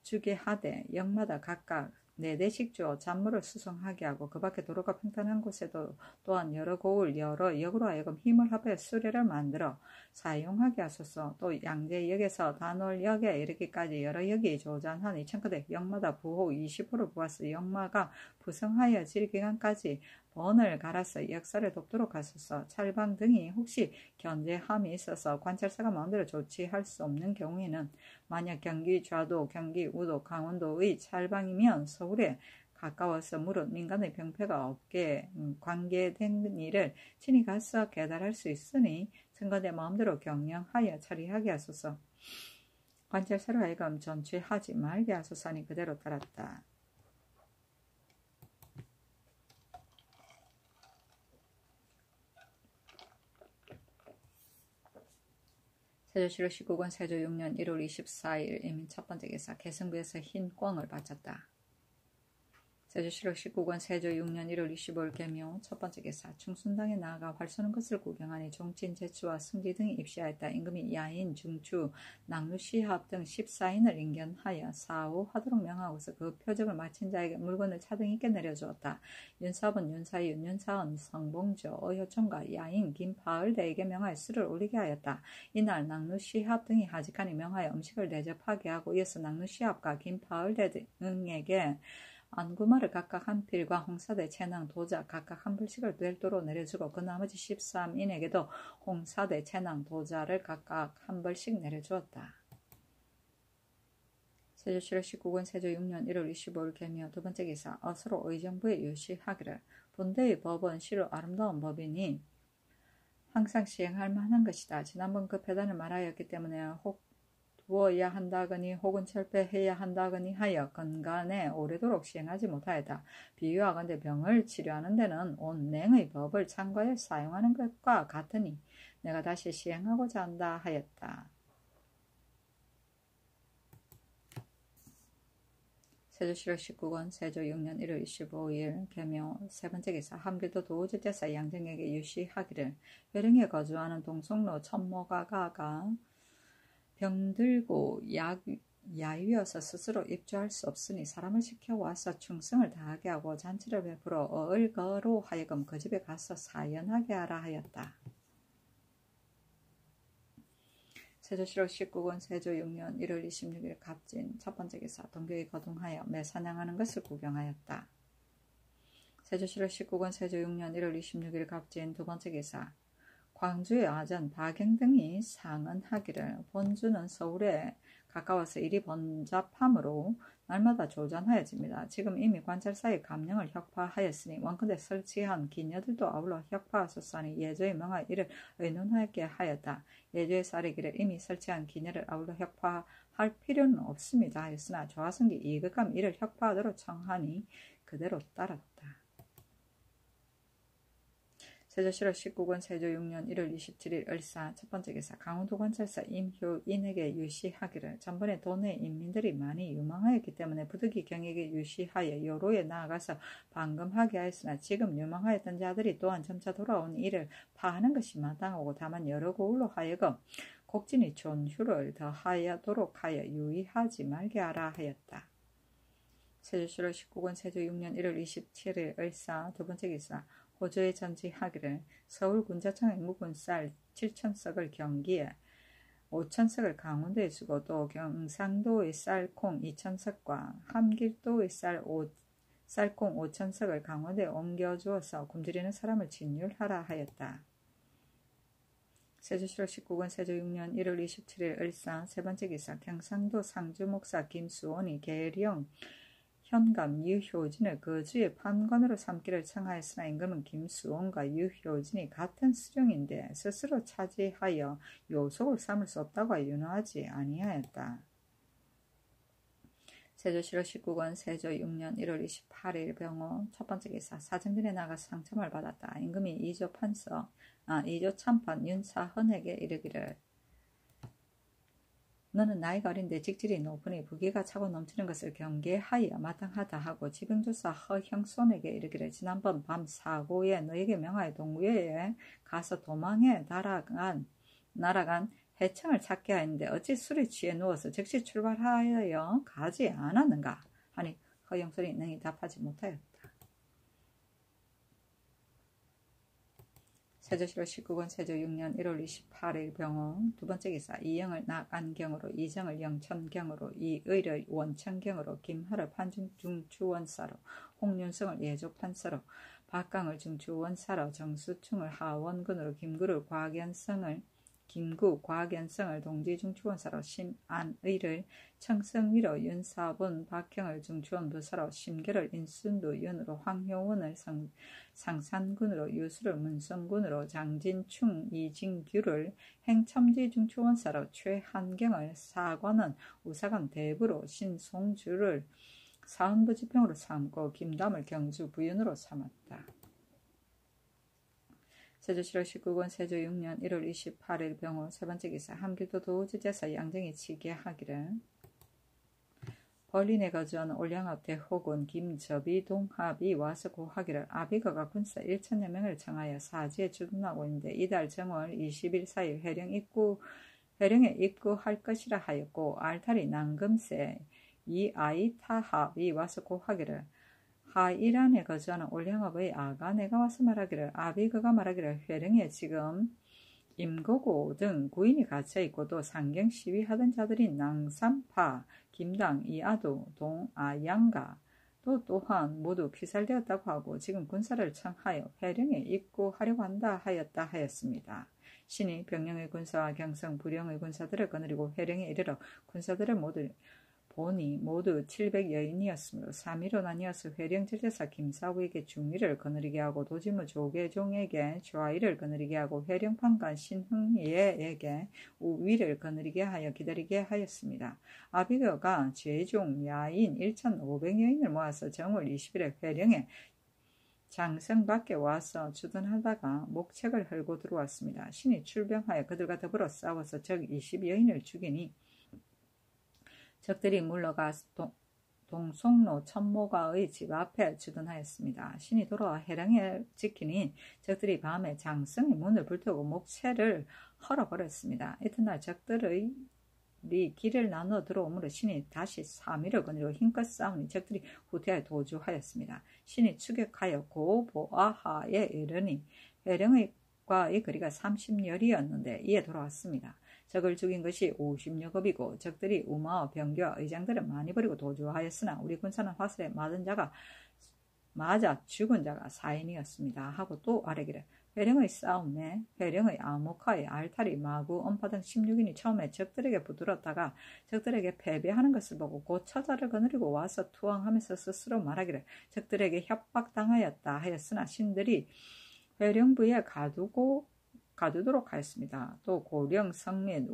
A: 주게 하되 역마다 각각 4대씩 주어 잔물을 수송하게 하고 그 밖에 도로가 평탄한 곳에도 또한 여러 고을 여러 역으로 하여금 힘을 합하여 수레를 만들어 사용하게 하소서. 또 양재역에서 단월역에 이르기까지 여러 역이 조잔하니 청가대 역마다 부호 20호를 부어서 역마가 부성하여 질 기간까지 번을 갈아서 역사를 돕도록 하소서. 찰방 등이 혹시 견제함이 있어서 관찰사가 마음대로 조치할 수 없는 경우에는 만약 경기 좌도, 경기 우도, 강원도의 찰방이면 서울에 가까워서 무릇 민간의 병폐가 없게 관계된 일을 친히 가서 깨달을 수 있으니 청가대 마음대로 경영하여 처리하게 하소서. 관찰사로 하여금 전취하지 말게 하소서 하니 그대로 따랐다. 세조실록 19권 세조 6년 1월 24일 이민 첫 번째 기사 개성부에서 흰 꽝을 바쳤다. 세조실록 19권 세조 6년 1월 25일 개묘 첫 번째 기사 충순당에 나아가 활 쏘는 것을 구경하니 종친 제추와 승지 등이 입시하였다. 임금이 야인, 중추, 낙루 시합 등 14인을 인견하여 사후하도록 명하고서 그 표적을 마친 자에게 물건을 차등 있게 내려주었다. 윤사본, 윤사윤, 윤사언, 성봉조, 어효총과 야인, 김파을대에게 명하여 술을 올리게 하였다. 이날 낙루 시합 등이 하직하니 명하여 음식을 대접하게 하고 이어서 낙루 시합과 김파을대 등에게 안구마를 각각 한 필과 홍사대, 채낭, 도자 각각 한 불씩을 별도로 내려주고 그 나머지 13인에게도 홍사대, 채낭, 도자를 각각 한 벌씩 내려주었다. 세조실록 19권 세조 6년 1월 25일 개묘 두 번째 기사 어서로 의정부에 유시하기를 본대의 법은 실로 아름다운 법이니 항상 시행할 만한 것이다. 지난번 그 배단을 말하였기 때문에 혹 두어야 한다거니 혹은 철폐해야 한다거니 하여 건간에 오래도록 시행하지 못하였다. 비유하건대 병을 치료하는 데는 온 냉의 법을 참고해 사용하는 것과 같으니 내가 다시 시행하고자 한다 하였다. 세조실록 19권 세조 6년 1월 25일 개묘 세 번째 기사 함길도 도우주대사 양정에게 유시하기를 회릉에 거주하는 동성로 천모가가가 병들고 야유여서 스스로 입주할 수 없으니 사람을 시켜와서 충성을 다하게 하고 잔치를 베풀어 어을거로 하여금 그 집에 가서 사연하게 하라 하였다. 세조실록 19권 세조 6년 1월 26일 갑진 첫 번째 기사 동교에 거동하여 매 사냥하는 것을 구경하였다. 세조실록 19권 세조 6년 1월 26일 갑진 두 번째 기사 광주의 아전 박영 등이 상언하기를 본주는 서울에 가까워서 일이 번잡함으로 날마다 조전하여집니다. 지금 이미 관찰사의 감령을 혁파하였으니 원컨대 설치한 기녀들도 아울러 혁파하소서니 예조의 명하여 이를 의논하게 하였다. 예조의 사례기를 이미 설치한 기녀를 아울러 혁파할 필요는 없습니다 하였으나 조화성기 이극감 이를 혁파하도록 청하니 그대로 따랐다. 세조실록 19권 세조 6년 1월 27일 을사 첫 번째 기사 강원도 관찰사 임효인에게 유시하기를 전번에 도내 인민들이 많이 유망하였기 때문에 부득이 경에게 유시하여 요로에 나아가서 방금하게 하였으나 지금 유망하였던 자들이 또한 점차 돌아온 이를 파하는 것이 마땅하고 다만 여러 고을로 하여금 곡진이 존휴를 더하여도록 하여 유의하지 말게 하라 하였다. 세조실록 19권 세조 6년 1월 27일 을사 두 번째 기사 호조에 전지하기를 서울 군자청의 묵은 쌀 7,000석을 경기에 5,000석을 강원도에 주고 또 경상도의 쌀콩 2,000석과 함길도의 쌀콩 5,000석을 강원도에 옮겨주어서 굶주리는 사람을 진율하라 하였다. 세조실록 19권 세조 6년 1월 27일 을사 세 번째 기사 경상도 상주목사 김수원이 계령 현감 유효진을 그 주의 판관으로 삼기를 청하였으나 임금은 김수원과 유효진이 같은 수령인데 스스로 차지하여 요속을 삼을 수 없다고 윤호하지 아니하였다. 세조실록 19권 세조 6년 1월 28일 병호 첫 번째 기사 사정전에 나가서 상첨을 받았다. 임금이 2조 참판 윤사헌에게 이르기를 너는 나이가 어린데 직질이 높으니 부귀가 차고 넘치는 것을 경계하여 마땅하다 하고 지병조사 허형손에게 이르기를 지난번 밤 사고에 너에게 명하여 동구에 가서 도망해 날아간 해청을 찾게 하였는데 어찌 술에 취해 누워서 즉시 출발하여 가지 않았는가 하니 허형손이 능히 답하지 못하였다. 세조실록 19권 세조 6년 1월 28일 병호 두 번째 기사 이영을 낙안경으로 이정을 영천경으로 이의를 원천경으로 김하를 판중중추원사로 홍윤성을 예조판사로 박강을 중추원사로 정수충을 하원군으로 김구 과견성을 동지중추원사로 심안의를 청성위로 윤사본 박형을 중추원부사로 심결을 인순도윤으로 황효원을 상산군으로 유수를 문성군으로 장진충 이진규를 행첨지중추원사로 최한경을 사관은 우사관 대부로 신송주를 사헌부지평으로 삼고 김담을 경주 부윤으로 삼았다. 세조실록 19권 세조 6년 1월 28일 병호 세 번째 기사 함길도 도지제사 양정이 치게하기를 벌린에 거주하는 올량업 대호군 김접이 동합이 와서 고하기를 아비가가 군사 1,000여 명을 청하여 사지에 주둔하고 있는데 이달 정월 20일 4일 회령에 입구할 것이라 하였고 알타리 난금새 이 아이타합이 와서 고하기를 하이란에 거주하는 올량업의 아가 내가 와서 말하기를 아비그가 말하기를 회령에 지금 임고고 등 구인이 갇혀있고 또 상경 시위하던 자들이 낭삼파, 김당, 이아도, 동아양가 또한 모두 피살되었다고 하고 지금 군사를 청하여 회령에 입구하려고 한다 하였다 하였습니다. 신이 병령의 군사와 경성, 부령의 군사들을 거느리고 회령에 이르러 군사들을 보니 모두 700여인이었으므로 3위로 나뉘어서 회령제제사 김사우에게 중위를 거느리게 하고 도지무 조계종에게 좌위를 거느리게 하고 회령판관 신흥예에게 우위를 거느리게 하여 기다리게 하였습니다. 아비가가 제종 야인 1,500여인을 모아서 정월 20일에 회령에 장성 밖에 와서 주둔하다가 목책을 헐고 들어왔습니다. 신이 출병하여 그들과 더불어 싸워서 적 20여인을 죽이니 적들이 물러가 동송로 천모가의 집 앞에 주둔하였습니다. 신이 돌아와 해령에 지키니 적들이 밤에 장성의 문을 불태우고 목체를 헐어버렸습니다. 이튿날 적들의 적들이 길을 나누어 들어오므로 신이 다시 사미를 거느리고 힘껏 싸우니 적들이 후퇴하여 도주하였습니다. 신이 추격하여 고보아하에 이르니 회령과의 거리가 30열이었는데 이에 돌아왔습니다. 적을 죽인 것이 50여 겁이고 적들이 우마와 병기와 의장들을 많이 버리고 도주하였으나 우리 군사는 화살에 맞아 죽은 자가 4인이었습니다. 하고 또 아뢰기를 회령의 싸움에 회령의 아모카의 알타리 마구 엄파 등 16인이 처음에 적들에게 붙들었다가 적들에게 패배하는 것을 보고 곧 처자를 거느리고 와서 투항하면서 스스로 말하기를 적들에게 협박당하였다 하였으나 신들이 회령부에 가두도록 하였습니다. 또 고령, 성민,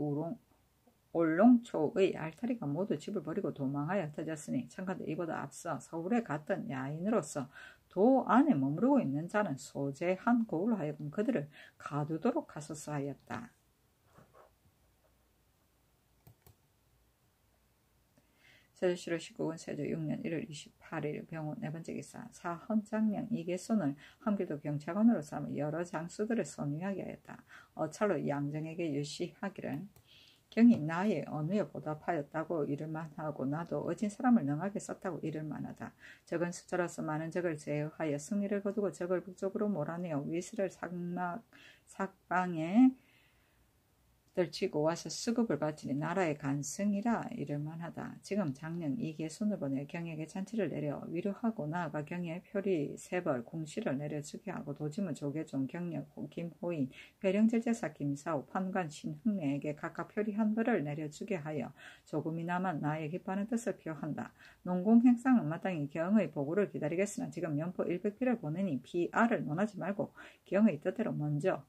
A: 올롱초의 알타리가 모두 집을 버리고 도망하여 흩어졌으니 청컨대 이보다 앞서 서울에 갔던 야인으로서 도 안에 머무르고 있는 자는 소재한 고울로 하여금 그들을 가두도록 하소서 하였다. 세조실록 19권 세조 6년 1월 28일 병원 네 번째 기사 사헌장령 이계손을 함께도 경찰관으로 삼아 여러 장수들을 선위하게 하였다. 어찰로 양정에게 유시하기를 경이 나의 언어에 보답하였다고 이를만하고 나도 어진 사람을 능하게 썼다고 이를만하다. 적은 숫자로서 많은 적을 제어하여 승리를 거두고 적을 북쪽으로 몰아내어 위스를 삭방에 떨치고 와서 수급을 바치니 나라의 간승이라 이를만하다. 지금 장령 이계손을 보내 경에게 잔치를 내려 위로하고 나아가 경의 표리 세벌 궁시를 내려주게 하고 도지문 조계종 경력 김호인 회령절제사 김사우 판관 신흥래에게 각각 표리 한 벌을 내려주게 하여 조금이나마 나의 기뻐하는 뜻을 표한다. 농공행상은 마땅히 경의 보고를 기다리겠으나 지금 연포 100피를 보내니 비아를 논하지 말고 경의 뜻대로 먼저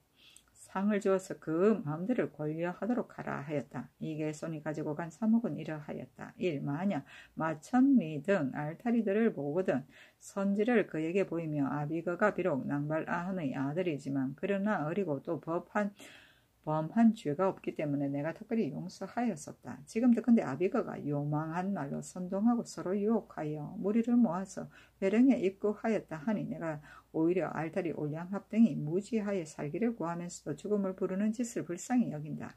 A: 상을 주어서 그 마음대로 권려하도록 하라 하였다. 이계손이 가지고 간 사목은 이러하였다. 1. 만약 마천리 등 알타리들을 보거든 선지를 그에게 보이며 아비거가 비록 낭발아한의 아들이지만 그러나 어리고 또 범한 죄가 없기 때문에 내가 특별히 용서하였었다. 지금도 근데 아비거가 요망한 말로 선동하고 서로 유혹하여 무리를 모아서 회령에 입구하였다 하니 내가 오히려 알타리 올량합 등이 무지하여 살기를 구하면서도 죽음을 부르는 짓을 불쌍히 여긴다.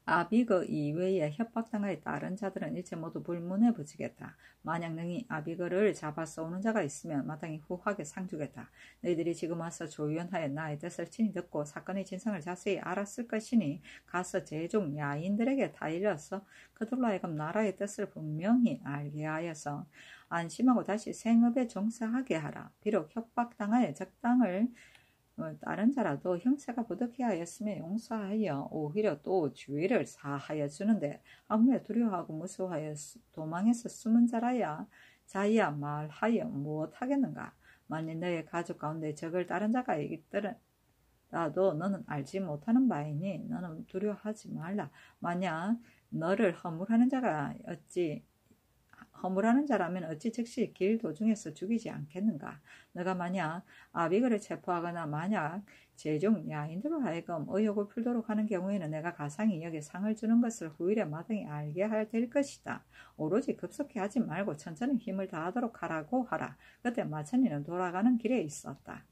A: 아비거 이외에 협박당하여 다른 자들은 일체 모두 불문에 붙이겠다. 만약 능히 아비거를 잡아 쏘는 자가 있으면 마땅히 후하게 상주겠다. 너희들이 지금 와서 조연하여 나의 뜻을 친히 듣고 사건의 진상을 자세히 알았을 것이니 가서 제종 야인들에게 다 일러서 그들로 하여금 나라의 뜻을 분명히 알게 하여서 안심하고 다시 생업에 종사하게 하라. 비록 협박당하여 적당을 다른 자라도 형세가 부득해 하였으며 용서하여 오히려 또 주의를 사하여 주는데 아무리 두려워하고 무서워하여 도망해서 숨은 자야 말하여 무엇하겠는가. 만일 너의 가족 가운데 적을 다른 자가 있더라도 너는 알지 못하는 바이니 너는 두려워하지 말라. 만약 너를 허물하는 자라면 어찌 즉시 길 도중에서 죽이지 않겠는가. 너가 만약 아비거를 체포하거나 만약 제종 야인들로 하여금 의혹을 풀도록 하는 경우에는 내가 가상히 여기 상을 주는 것을 후일에 마땅히 알게 될 것이다. 오로지 급속히 하지 말고 천천히 힘을 다하도록 하라고 하라. 그때 마천리는 돌아가는 길에 있었다.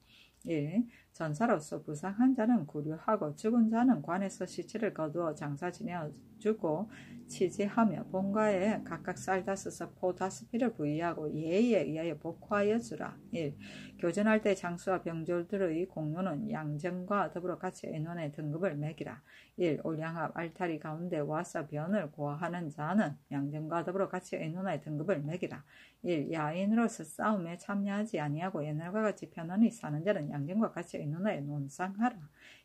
A: 1. 전사로서 부상한 자는 구류하고 죽은 자는 관에서 시체를 거두어 장사 지내어 주고 치지하며 본가에 각각 쌀 5석 포 5피를 부의하고 예의에 의하여 복화하여 주라. 1. 교전할 때 장수와 병졸들의 공로는 양정과 더불어 같이 의논의 등급을 매기라. 1. 올량합 알타리 가운데 와서 변을 고하는 자는 양정과 더불어 같이 의논의 등급을 매기라. 1. 야인으로서 싸움에 참여하지 아니하고 옛날과 같이 편안히 사는 자는 양정과 같이 의논하여 논상하라.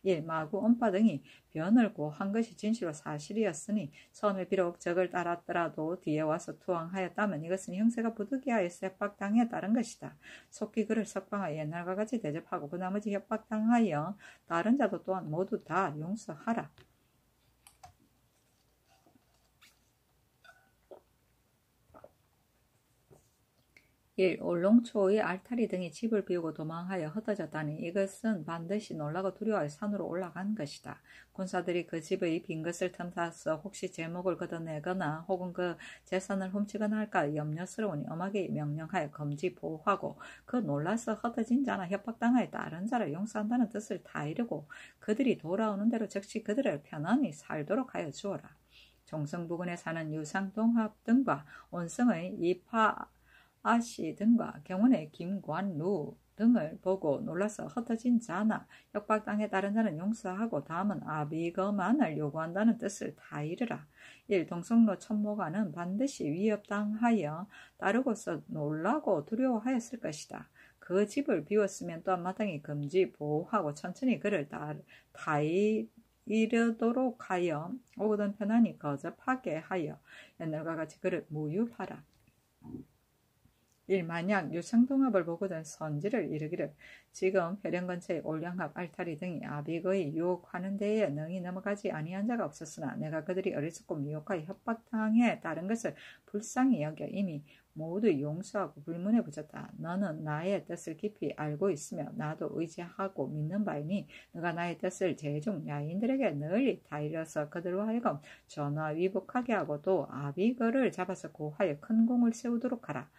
A: 1. 마구 엄파 등이 변을 고한 것이 진실로 사실이었으니 처음에 비록 적을 따랐더라도 뒤에 와서 투항하였다면 이것은 형세가 부득이하여 협박당에 따른 것이다. 속히 그를 석방하여 옛날과 같이 대접하고 그 나머지 협박당하여 다른 자도 또한 모두 다 용서하라. 1. 올롱초의 알타리 등이 집을 비우고 도망하여 흩어졌다니 이것은 반드시 놀라고 두려워하여 산으로 올라간 것이다. 군사들이 그 집의 빈 것을 틈타서 혹시 제목을 걷어내거나 혹은 그 재산을 훔치거나 할까 염려스러우니 엄하게 명령하여 검지 보호하고 그 놀라서 흩어진 자나 협박당하여 다른 자를 용서한다는 뜻을 다 이루고 그들이 돌아오는 대로 즉시 그들을 편안히 살도록 하여 주어라. 종성 부근에 사는 유상동합 등과 온성의 이파아씨 등과 경원의 김관루 등을 보고 놀라서 흩어진 자나 협박당해 다른 자는 용서하고 다음은 아비거만을 요구한다는 뜻을 다 이르라. 1. 동성로 천모가는 반드시 위협당하여 따르고서 놀라고 두려워하였을 것이다. 그 집을 비웠으면 또한 마땅히 금지 보호하고 천천히 그를 다 이르도록 하여 오거든 편안히 거접하게 하여 옛날과 같이 그를 무유하라. 1. 만약 유상동합을 보거든 선지를 이르기를 지금 회령 근처의 올량합 알타리 등이 아비거의 유혹하는 데에 능히 넘어가지 아니한 자가 없었으나 내가 그들이 어리석고 미혹하여 협박당해 다른 것을 불쌍히 여겨 이미 모두 용서하고 불문에 붙였다. 너는 나의 뜻을 깊이 알고 있으며 나도 의지하고 믿는 바이니 너가 나의 뜻을 제중 야인들에게 널리 다 이뤄서 그들로 하여금 전화 위복하게 하고 또 아비거를 잡아서 고하여 큰 공을 세우도록 하라.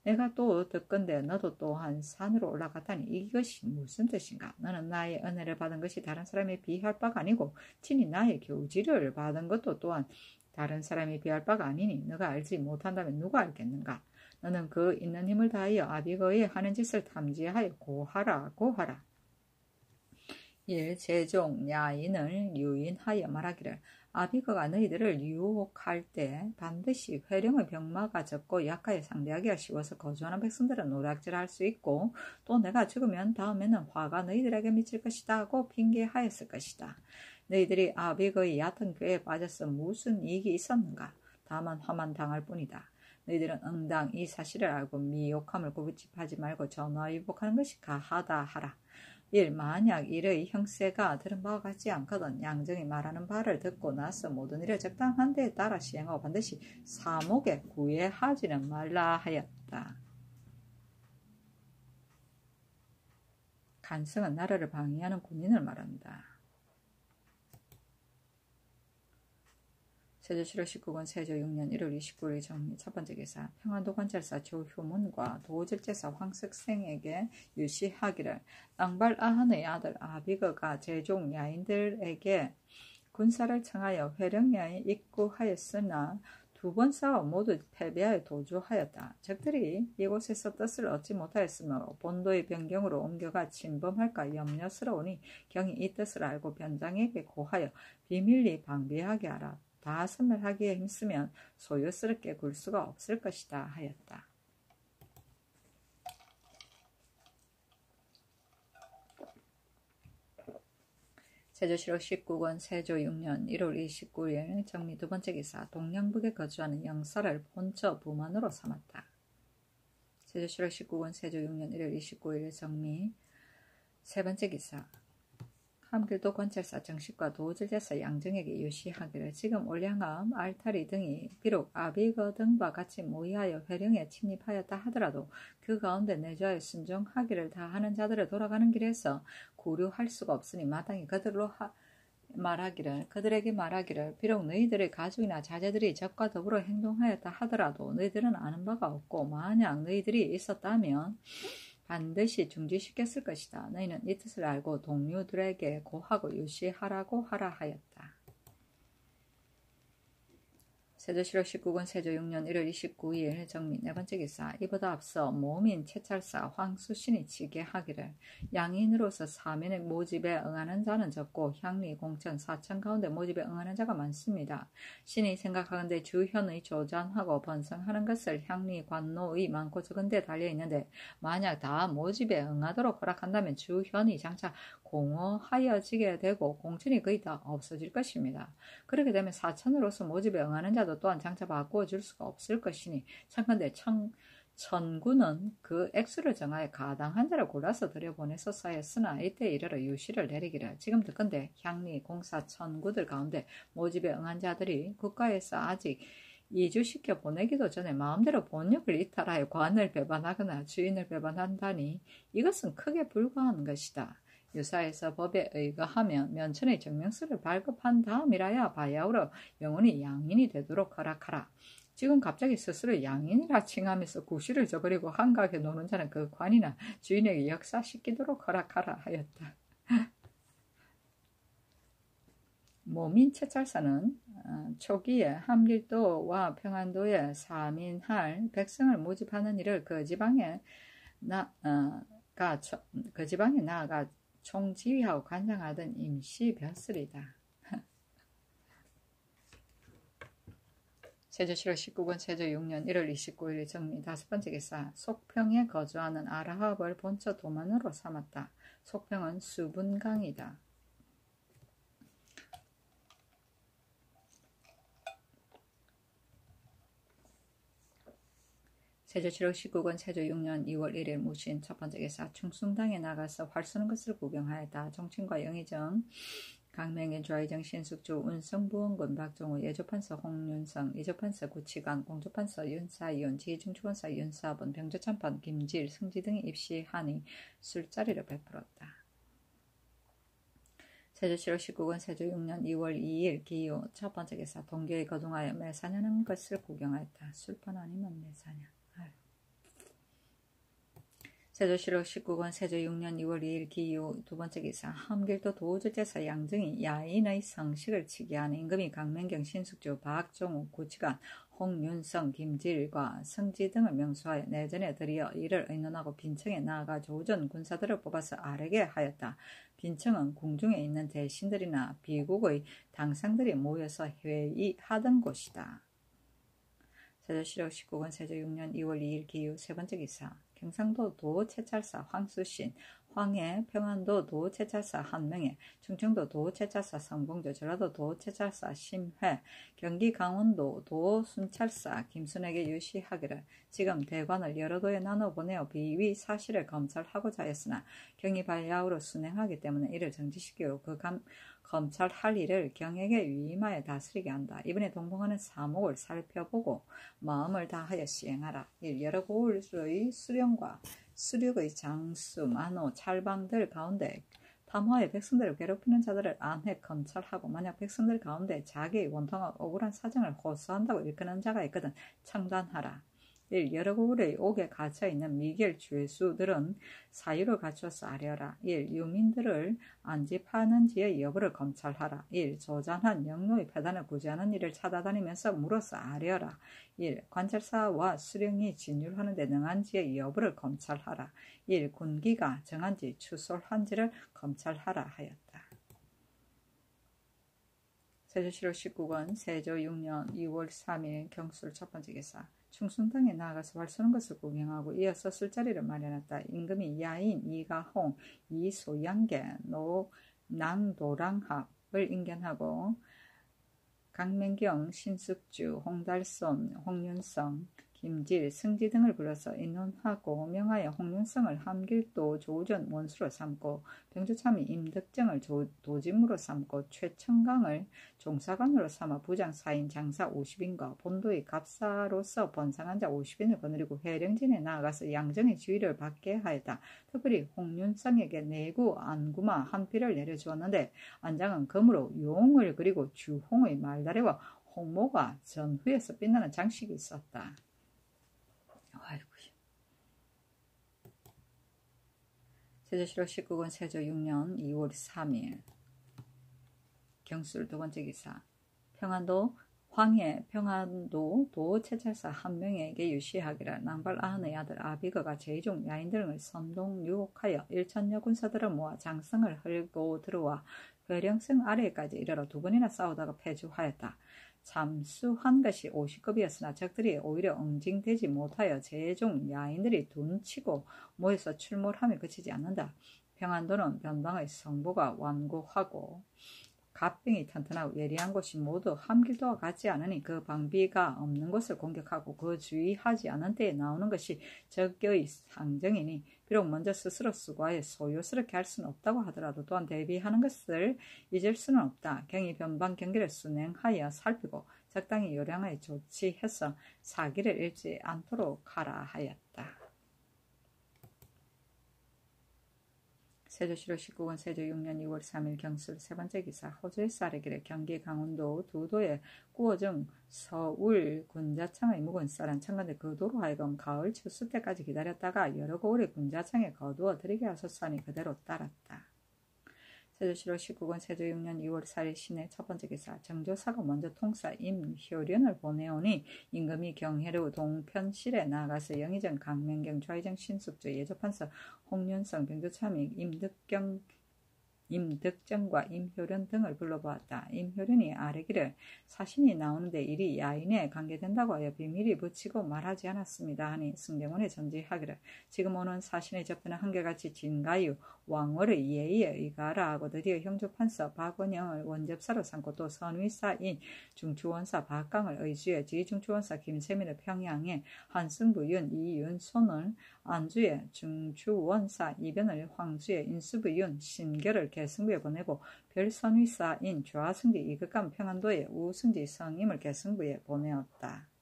A: 내가 또 듣건대 너도 또한 산으로 올라갔다니 이것이 무슨 뜻인가? 너는 나의 은혜를 받은 것이 다른 사람에 비할 바가 아니고 친히 나의 교지를 받은 것도 또한 다른 사람이 비할 바가 아니니 너가 알지 못한다면 누가 알겠는가? 너는 그 있는 힘을 다하여 아비거의 하는 짓을 탐지하여 고하라. 1. 제종 야인을 유인하여 말하기를 아비거가 너희들을 유혹할 때 반드시 회령의 병마가 적고 약하여 상대하기가 쉬워서 거주하는 백성들은 노략질할 수 있고 또 내가 죽으면 다음에는 화가 너희들에게 미칠 것이다 하고 핑계하였을 것이다. 너희들이 아비거의 얕은 꾀에 빠져서 무슨 이익이 있었는가? 다만 화만 당할 뿐이다. 너희들은 응당 이 사실을 알고 미혹함을 구부집하지 말고 전화위복하는 것이 가하다 하라. 1. 만약 일의 형세가 들은 바와 같지 않거든 양정이 말하는 바를 듣고 나서 모든 일을 적당한 데에 따라 시행하고 반드시 사목에 구애하지는 말라 하였다. 간성은 나라를 방해하는 군인을 말한다. 세조실록 19권 세조 6년 1월 29일 정리 첫 번째 기사 평안도관찰사 조효문과 도질제사 황석생에게 유시하기를 낭발아한의 아들 아비거가 제종 야인들에게 군사를 청하여 회령야에 입구하였으나 두 번 싸워 모두 패배하여 도주하였다. 적들이 이곳에서 뜻을 얻지 못하였으므로 본도의 변경으로 옮겨가 침범할까 염려스러우니 경이 이 뜻을 알고 변장에게 고하여 비밀리 방비하게 하라. 다 선멸하기에 힘쓰면 소유스럽게 굴 수가 없을 것이다 하였다. 세조실록 19권 세조 6년 1월 29일 정리 두 번째 기사 동양북에 거주하는 영사를 본처 부만으로 삼았다. 세조실록 19권 세조 6년 1월 29일 정리 세 번째 기사 함길도 관찰사 정식과 도질제사 양정에게 유시하기를 지금 올량암, 알타리 등이 비록 아비거 등과 같이 모의하여 회령에 침입하였다 하더라도 그 가운데 내주하여 순종하기를 다하는 자들을 돌아가는 길에서 구류할 수가 없으니 마땅히 그들에게 말하기를 비록 너희들의 가족이나 자제들이 적과 더불어 행동하였다 하더라도 너희들은 아는 바가 없고 만약 너희들이 있었다면 반드시 중지시켰을 것이다. 너희는 이 뜻을 알고 동료들에게 고하고 유시하라고 하라 하였다. 세조실록 19권 세조 6년 1월 29일 정리 네 번째 기사 이보다 앞서 모민 채찰사 황수신이 치게하기를 양인으로서 사면의 모집에 응하는 자는 적고 향리 공천 사천 가운데 모집에 응하는 자가 많습니다. 신이 생각하건대 주현의 조잔하고 번성하는 것을 향리 관노의 많고 적은 데 달려있는데 만약 다 모집에 응하도록 허락한다면 주현이 장차 공허하여지게 되고 공천이 거의 다 없어질 것입니다. 그렇게 되면 사천으로서 모집에 응하는 자도 또한 장차 바꾸어 줄 수가 없을 것이니 청컨대 천구는 그 액수를 정하여 가당한 자를 골라서 들여보내소서 했으나 이때 이르러 유시를 내리기를 지금 듣건대 향리 공사 천구들 가운데 모집에 응한 자들이 국가에서 아직 이주시켜 보내기도 전에 마음대로 본역을 이탈하여 관을 배반하거나 주인을 배반한다니 이것은 크게 불과한 것이다. 유사해서 법에 의거하면 면천의 증명서를 발급한 다음이라야 바야흐로 영원히 양인이 되도록 허락하라. 지금 갑자기 스스로 양인이라 칭하면서 구실을 저버리고 한가하게 노는 자는 그 관이나 주인에게 역사시키도록 허락하라 하였다. 모민채찰사는 초기에 함길도와 평안도에 사민할 백성을 모집하는 일을 그 지방에 나아가 총지휘하고 관장하던 임시 벼슬이다. 세조실록 19권 세조 6년 1월 29일 정리. 5번째 기사. 속평에 거주하는 아라합을 본처 도만으로 삼았다. 속평은 수분강이다. 세조실록 19권 세조 6년 2월 1일 무신. 첫번째 기사. 충숭당에 나가서 활 쏘는 것을 구경하였다. 정친과 영의정 강명의 좌의정 신숙주 운성부원군 박종우 예조판서 홍윤성 이조판서 구치관 공조판서 윤사이온 지중추원사 윤사본 병조참판 김질 승지 등이 입시하니 술자리를 베풀었다. 세조실록 19권 세조 6년 2월 2일 기호 첫번째 기사. 동교에 거둥하여 매사냐는 것을 구경하였다. 술판 아니면 매사냐. 세조실록 19권 세조 6년 2월 2일 기후 두번째 기사. 함길도 도주제사 양증이 야인의 성식을 치게 하는 임금이 강명경 신숙주 박종우 구치관 홍윤성 김질과 성지 등을 명수하여 내전에 들이어 이를 의논하고 빈청에 나아가 조전 군사들을 뽑아서 아뢰게 하였다. 빈청은 궁중에 있는 대신들이나 비국의 당상들이 모여서 회의하던 곳이다. 세조실록 19권 세조 6년 2월 2일 기후 세번째 기사. 경상도 도채찰사 황수신, 황해, 평안도 도채찰사 한명회, 충청도 도채찰사 성봉조, 전라도 도채찰사 심회, 경기 강원도 도순찰사 김순에게 유시하기를 지금 대관을 여러 도에 나눠 보내어 비위 사실을 검찰하고자 하였으나 경이 발야우로 순행하기 때문에 이를 정지시키고 그 검찰할 일을 경에게 위임하여 다스리게 한다. 이번에 동봉하는 사목을 살펴보고 마음을 다하여 시행하라. 1. 여러 고을의 수령과 수륙의 장수, 만호, 찰방들 가운데 탐화의 백성들을 괴롭히는 자들을 안해 검찰하고 만약 백성들 가운데 자기의 원통하고 억울한 사정을 호소한다고 일컫는 자가 있거든 청단하라. 1. 여러 고을의 옥에 갇혀있는 미결 죄수들은 사유를 갖추어서 아뢰어라. 1. 유민들을 안집하는지의 여부를 검찰하라. 1. 조잔한 영노의 폐단을 구제하는 일을 찾아다니면서 물어서 아뢰어라. 1. 관찰사와 수령이 진율하는 데 능한지의 여부를 검찰하라. 1. 군기가 정한지 추솔한지를 검찰하라 하였다. 세조실록 19권 세조 6년 2월 3일 경술 첫번째 기사. 충순당에 나아가서 활 쏘는 것을 구경하고 이어서 술자리를 마련했다. 임금이 야인, 이가홍, 이소양계, 낭도랑합을 인견하고 강명경, 신숙주, 홍달손, 홍윤성, 김질, 승지 등을 불러서 인논하고 명하여 홍윤성을 함길도 조전 원수로 삼고 병조참이 임덕정을 도짐으로 삼고 최청강을 종사관으로 삼아 부장 4인 장사 50인과 본도의 갑사로서 번상한 자 50인을 거느리고 해령진에 나아가서 양정의 지위를 받게 하였다. 특별히 홍윤성에게 내구 안구마 한 필을 내려주었는데 안장은 금으로 용을 그리고 주홍의 말다리와 홍모가 전후에서 빛나는 장식이 있었다. 아이고. 세조실록 19권 세조 6년 2월 3일 경술 두번째 기사. 평안도 황해 평안도 도채찰사 한명에게 유시하기를 낭발 아흔의 아들 아비거가 제이종 야인 등을 선동 유혹하여 1천여 군사들을 모아 장성을 헐고 들어와 회령성 아래까지 이르러 두 번이나 싸우다가 패주하였다. 잠수한 것이 50급이었으나 적들이 오히려 응징되지 못하여 제종 야인들이 둔치고 모여서 출몰함이 그치지 않는다. 평안도는 변방의 성보가 완고하고 갑병이 튼튼하고 예리한 곳이 모두 함길도와 같지 않으니 그 방비가 없는 곳을 공격하고 그 주의하지 않은 때에 나오는 것이 적의 상정이니 비록 먼저 스스로 수고하여 소요스럽게 할 수는 없다고 하더라도 또한 대비하는 것을 잊을 수는 없다. 경이 변방 경기를 순행하여 살피고 적당히 요량하여 조치해서 사기를 잃지 않도록 하라 하였다. 세조실록 19권 세조 6년 2월 3일 경술 세번째 기사. 호주에서 아뢰기를 경기 강원도 두 도에 꾸어중 서울 군자청의 묵은 쌀은 청건대 그 도로 하여금 가을 추수 때까지 기다렸다가 여러 고을의 군자청에 거두어 들이게 하소서 하니 그대로 따랐다. 세조실록 19권 세조 6년 2월 4일 신의 첫 번째 기사. 정조사가 먼저 통사 임효련을 보내오니 임금이 경혜로 동편실에 나아가서 영의정 강명경 좌의정 신숙주 예조판서 홍윤성 병조참익 임득정과 임효련 등을 불러보았다. 임효련이 아뢰기를 사신이 나오는데 일이 야인에 관계된다고 하여 비밀이 붙이고 말하지 않았습니다 하니 승정원에 전지하기를 지금 오는 사신의 접근은 한결같이 진가유 왕월의 예의에 의가라 하고 드디어 형조판서 박원영을 원접사로 삼고 또 선위사인 중추원사 박강을 의주에 지중추원사 김세민을 평양에 한승부윤 이윤손을 안주에 중추원사 이변을 황주에 인수부윤 신결을 개승부에 보내고 별선위사인 좌승지 이극감 평안도에 우승지 성임을 개승부에 보내었다.